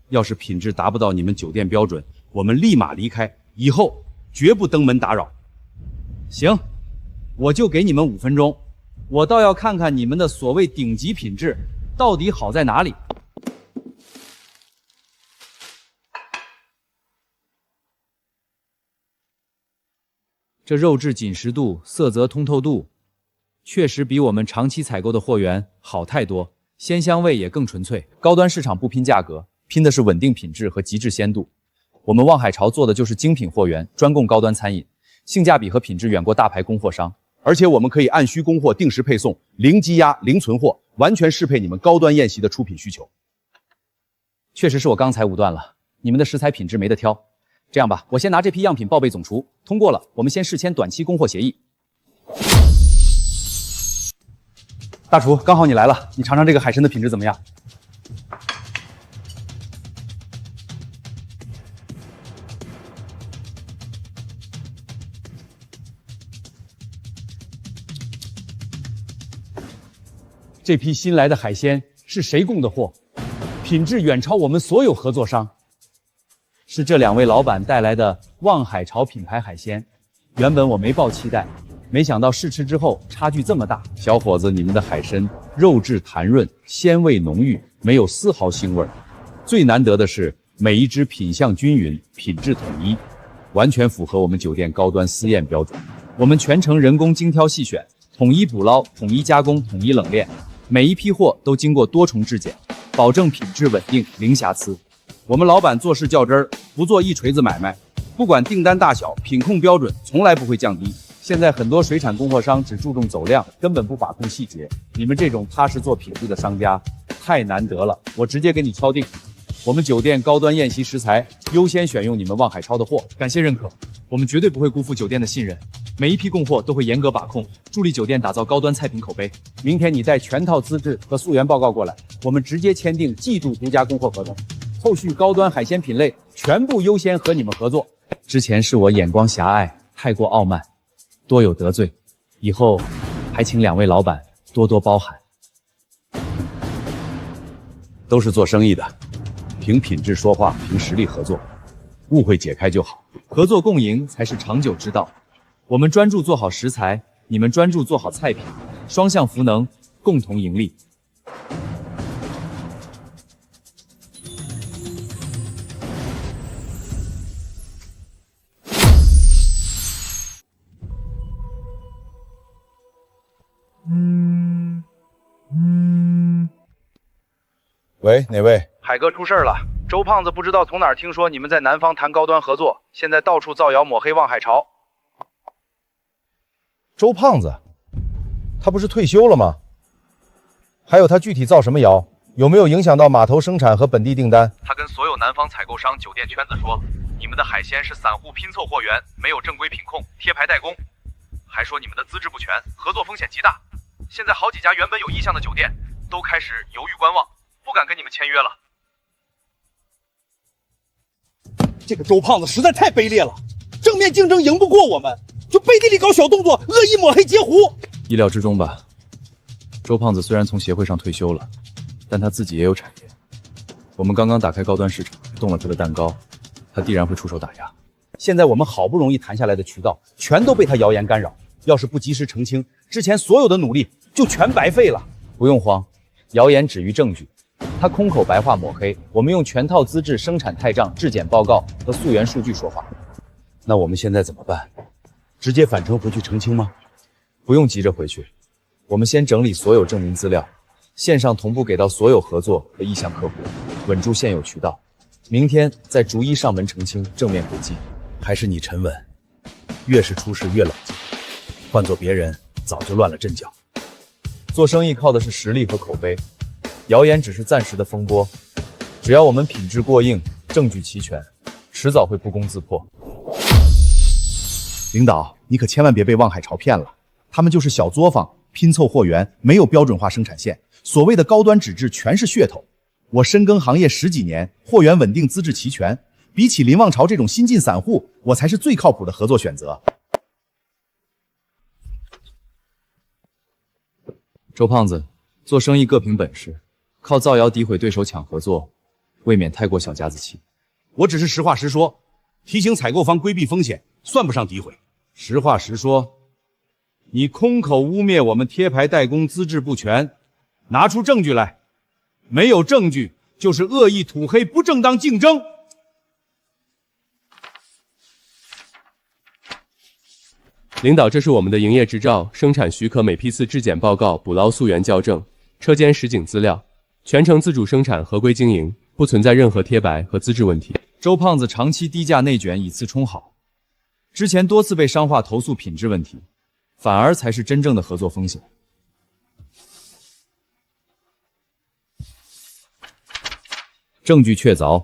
要是品质达不到你们酒店标准，我们立马离开，以后绝不登门打扰。行，我就给你们5分钟，我倒要看看你们的所谓顶级品质到底好在哪里。这肉质紧实度、色泽通透度，确实比我们长期采购的货源好太多，鲜香味也更纯粹。高端市场不拼价格，拼的是稳定品质和极致鲜度。我们望海潮做的就是精品货源，专供高端餐饮，性价比和品质远过大牌供货商。而且我们可以按需供货，定时配送，零积压、零存货，完全适配你们高端宴席的出品需求。确实是我刚才武断了，你们的食材品质没得挑。这样吧，我先拿这批样品报备总厨，通过了，我们先事签短期供货协议。大厨，刚好你来了，你尝尝这个海参的品质怎么样？这批新来的海鲜是谁供的货？品质远超我们所有合作商。是这2位老板带来的望海潮品牌海鲜。原本我没抱期待，没想到试吃之后差距这么大。小伙子，你们的海参肉质弹润，鲜味浓郁，没有丝毫腥味。最难得的是每一只品相均匀，品质统一，完全符合我们酒店高端私宴标准。我们全程人工精挑细选，统一捕捞，统一加工，统一冷链。每一批货都经过多重质检，保证品质稳定，零瑕疵。我们老板做事较真儿，不做一锤子买卖，不管订单大小，品控标准从来不会降低。现在很多水产供货商只注重走量，根本不把控细节。你们这种踏实做品质的商家太难得了，我直接给你敲定。我们酒店高端宴席食材优先选用你们望海超的货，感谢认可，我们绝对不会辜负酒店的信任。每一批供货都会严格把控，助力酒店打造高端菜品口碑。明天你带全套资质和溯源报告过来，我们直接签订季度独家供货合同。后续高端海鲜品类全部优先和你们合作。之前是我眼光狭隘，太过傲慢，多有得罪，以后还请2位老板多多包涵。都是做生意的，凭品质说话，凭实力合作，误会解开就好。合作共赢才是长久之道。我们专注做好食材，你们专注做好菜品，双向赋能，共同盈利。喂，哪位？海哥出事了，周胖子不知道从哪儿听说你们在南方谈高端合作，现在到处造谣抹黑望海潮。周胖子，他不是退休了吗？还有他具体造什么谣？有没有影响到码头生产和本地订单？他跟所有南方采购商、酒店圈子说，你们的海鲜是散户拼凑货源，没有正规品控，贴牌代工，还说你们的资质不全，合作风险极大。现在好几家原本有意向的酒店都开始犹豫观望，不敢跟你们签约了。这个周胖子实在太卑劣了，正面竞争赢不过我们，就背地里搞小动作，恶意抹黑截胡。意料之中吧。周胖子虽然从协会上退休了，但他自己也有产业。我们刚刚打开高端市场，动了他的蛋糕，他必然会出手打压。现在我们好不容易谈下来的渠道，全都被他谣言干扰。要是不及时澄清，之前所有的努力就全白费了。不用慌，谣言止于证据。他空口白话抹黑，我们用全套资质、生产态账、质检报告和溯源数据说话。那我们现在怎么办？直接返程回去澄清吗？不用急着回去，我们先整理所有证明资料，线上同步给到所有合作和意向客户，稳住现有渠道。明天再逐一上门澄清，正面回击。还是你沉稳，越是出事越冷静。换做别人，早就乱了阵脚。做生意靠的是实力和口碑，谣言只是暂时的风波。只要我们品质过硬，证据齐全，迟早会不攻自破。领导，你可千万别被望海潮骗了，他们就是小作坊，拼凑货源，没有标准化生产线，所谓的高端纸质全是噱头。我深耕行业10几年，货源稳定，资质齐全，比起林望潮这种新进散户，我才是最靠谱的合作选择。周胖子，做生意各凭本事，靠造谣诋毁对手抢合作，未免太过小家子气。我只是实话实说，提醒采购方规避风险，算不上诋毁。实话实说，你空口污蔑我们贴牌代工资质不全，拿出证据来。没有证据就是恶意土黑，不正当竞争。领导，这是我们的营业执照、生产许可每批次质检报告、捕捞溯源校正、车间实景资料，全程自主生产、合规经营，不存在任何贴白和资质问题。周胖子长期低价内卷以次充好，之前多次被商化投诉品质问题，反而才是真正的合作风险。证据确凿，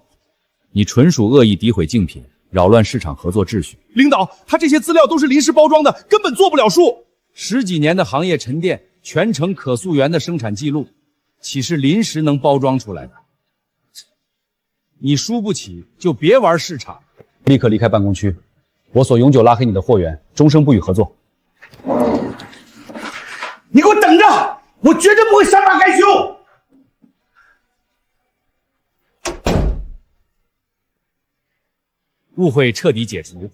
你纯属恶意诋毁竞品，扰乱市场合作秩序。领导，他这些资料都是临时包装的，根本做不了数。10几年的行业沉淀，全程可溯源的生产记录，岂是临时能包装出来的？你输不起就别玩市场，立刻离开办公区，我所永久拉黑你的货源，终生不予合作。你给我等着，我绝对不会善罢甘休。误会彻底解除，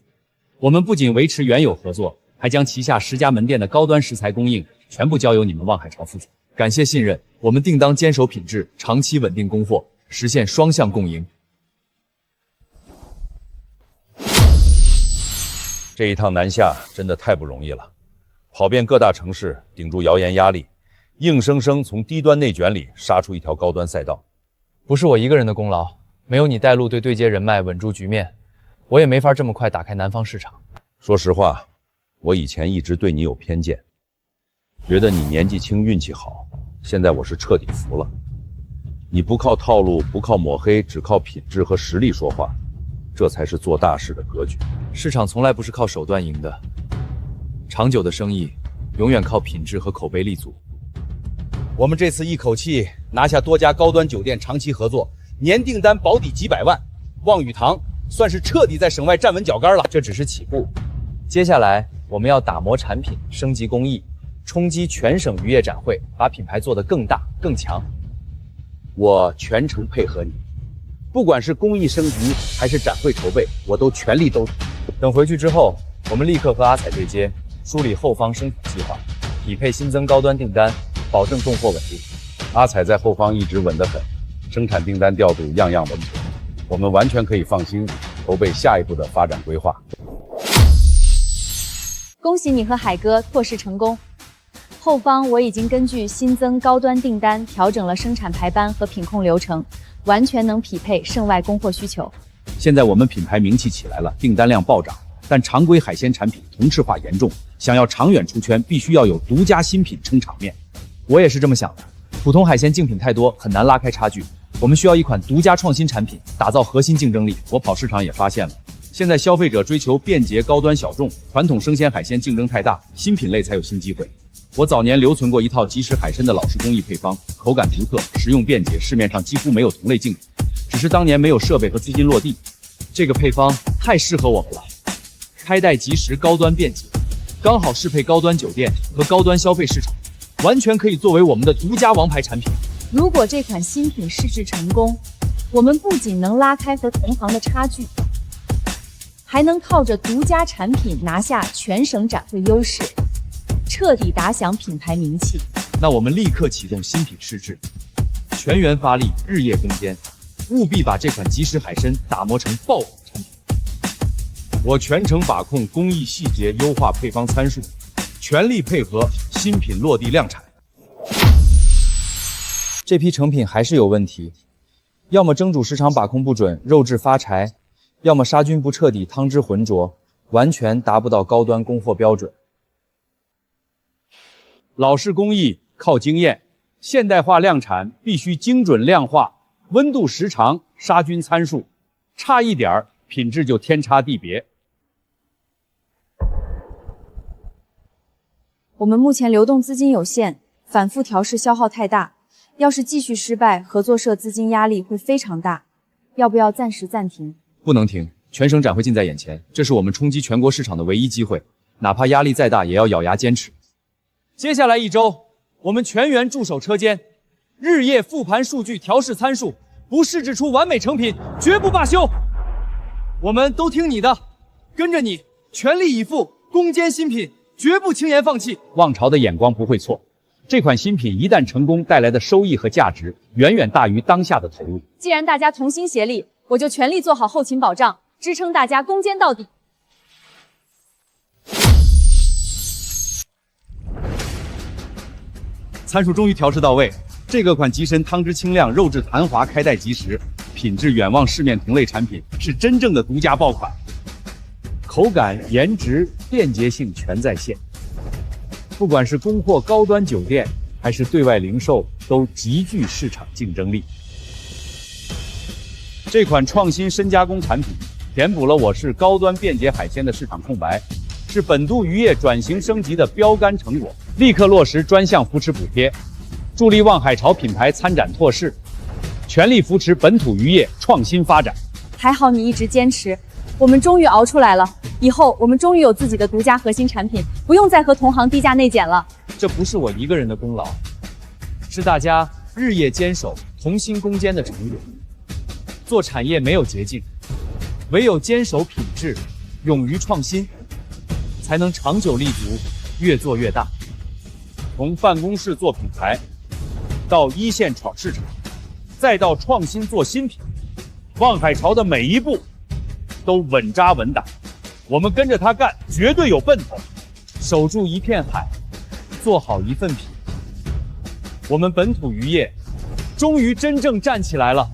我们不仅维持原有合作，还将旗下10家门店的高端食材供应全部交由你们望海潮负责。感谢信任，我们定当坚守品质，长期稳定供货，实现双向共赢。这一趟南下真的太不容易了，跑遍各大城市，顶住谣言压力，硬生生从低端内卷里杀出一条高端赛道。不是我一个人的功劳，没有你带路队对接人脉，稳住局面，我也没法这么快打开南方市场。说实话，我以前一直对你有偏见，觉得你年纪轻运气好，现在我是彻底服了。你不靠套路，不靠抹黑，只靠品质和实力说话，这才是做大事的格局。市场从来不是靠手段赢的，长久的生意永远靠品质和口碑立足。我们这次一口气拿下多家高端酒店长期合作，年订单保底几百万，望雨堂算是彻底在省外站稳脚跟了。这只是起步，接下来我们要打磨产品，升级工艺，冲击全省渔业展会，把品牌做得更大更强。我全程配合你，不管是工艺升级还是展会筹备，我都全力都。等回去之后，我们立刻和阿彩对接，梳理后方生产计划，匹配新增高端订单，保证供货稳定。阿彩在后方一直稳得很，生产订单调度样样稳妥，我们完全可以放心筹备下一步的发展规划。恭喜你和海哥拓市成功。后方我已经根据新增高端订单调整了生产排班和品控流程，完全能匹配省外供货需求。现在我们品牌名气起来了，订单量暴涨，但常规海鲜产品同质化严重，想要长远出圈，必须要有独家新品撑场面。我也是这么想的，普通海鲜竞品太多，很难拉开差距。我们需要一款独家创新产品，打造核心竞争力。我跑市场也发现了，现在消费者追求便捷、高端、小众，传统生鲜海鲜竞争太大，新品类才有新机会。我早年留存过一套即食海参的老式工艺配方，口感独特，实用便捷，市面上几乎没有同类竞品，只是当年没有设备和资金落地。这个配方太适合我们了，开袋即食，高端便捷，刚好适配高端酒店和高端消费市场，完全可以作为我们的独家王牌产品。如果这款新品试制成功，我们不仅能拉开和同行的差距，还能靠着独家产品拿下全省展会优势，彻底打响品牌名气。那我们立刻启动新品试制，全员发力，日夜攻坚，务必把这款即食海参打磨成爆款产品。我全程把控工艺细节，优化配方参数，全力配合新品落地量产。这批成品还是有问题，要么蒸煮时长把控不准，肉质发柴，要么杀菌不彻底，汤汁浑浊，完全达不到高端供货标准。老式工艺靠经验，现代化量产必须精准量化，温度时长、杀菌参数差一点，品质就天差地别。我们目前流动资金有限，反复调试消耗太大，要是继续失败，合作社资金压力会非常大。要不要暂时暂停？不能停，全省展会近在眼前，这是我们冲击全国市场的唯一机会，哪怕压力再大，也要咬牙坚持。接下来1周，我们全员驻守车间，日夜复盘数据，调试参数，不试制出完美成品，绝不罢休。我们都听你的，跟着你，全力以赴，攻坚新品，绝不轻言放弃。望潮的眼光不会错，这款新品一旦成功，带来的收益和价值远远大于当下的投入。既然大家同心协力，我就全力做好后勤保障，支撑大家攻坚到底。参数终于调试到位。这个款极神汤汁清亮，肉质弹滑，开袋即食，品质远望市面同类产品，是真正的独家爆款。口感、颜值、便捷性全在线。不管是供货高端酒店，还是对外零售，都极具市场竞争力。这款创新深加工产品，填补了我市高端便捷海鲜的市场空白，是本都渔业转型升级的标杆成果。立刻落实专项扶持补贴，助力望海潮品牌参展拓市，全力扶持本土渔业创新发展。还好你一直坚持，我们终于熬出来了。以后我们终于有自己的独家核心产品，不用再和同行低价内减了。这不是我一个人的功劳，是大家日夜坚守、同心攻坚的成果。做产业没有捷径，唯有坚守品质，勇于创新，才能长久立足，越做越大。从办公室做品牌，到一线闯市场，再到创新做新品，望海潮的每一步都稳扎稳打。我们跟着他干，绝对有奔头，守住一片海，做好一份品。我们本土渔业终于真正站起来了。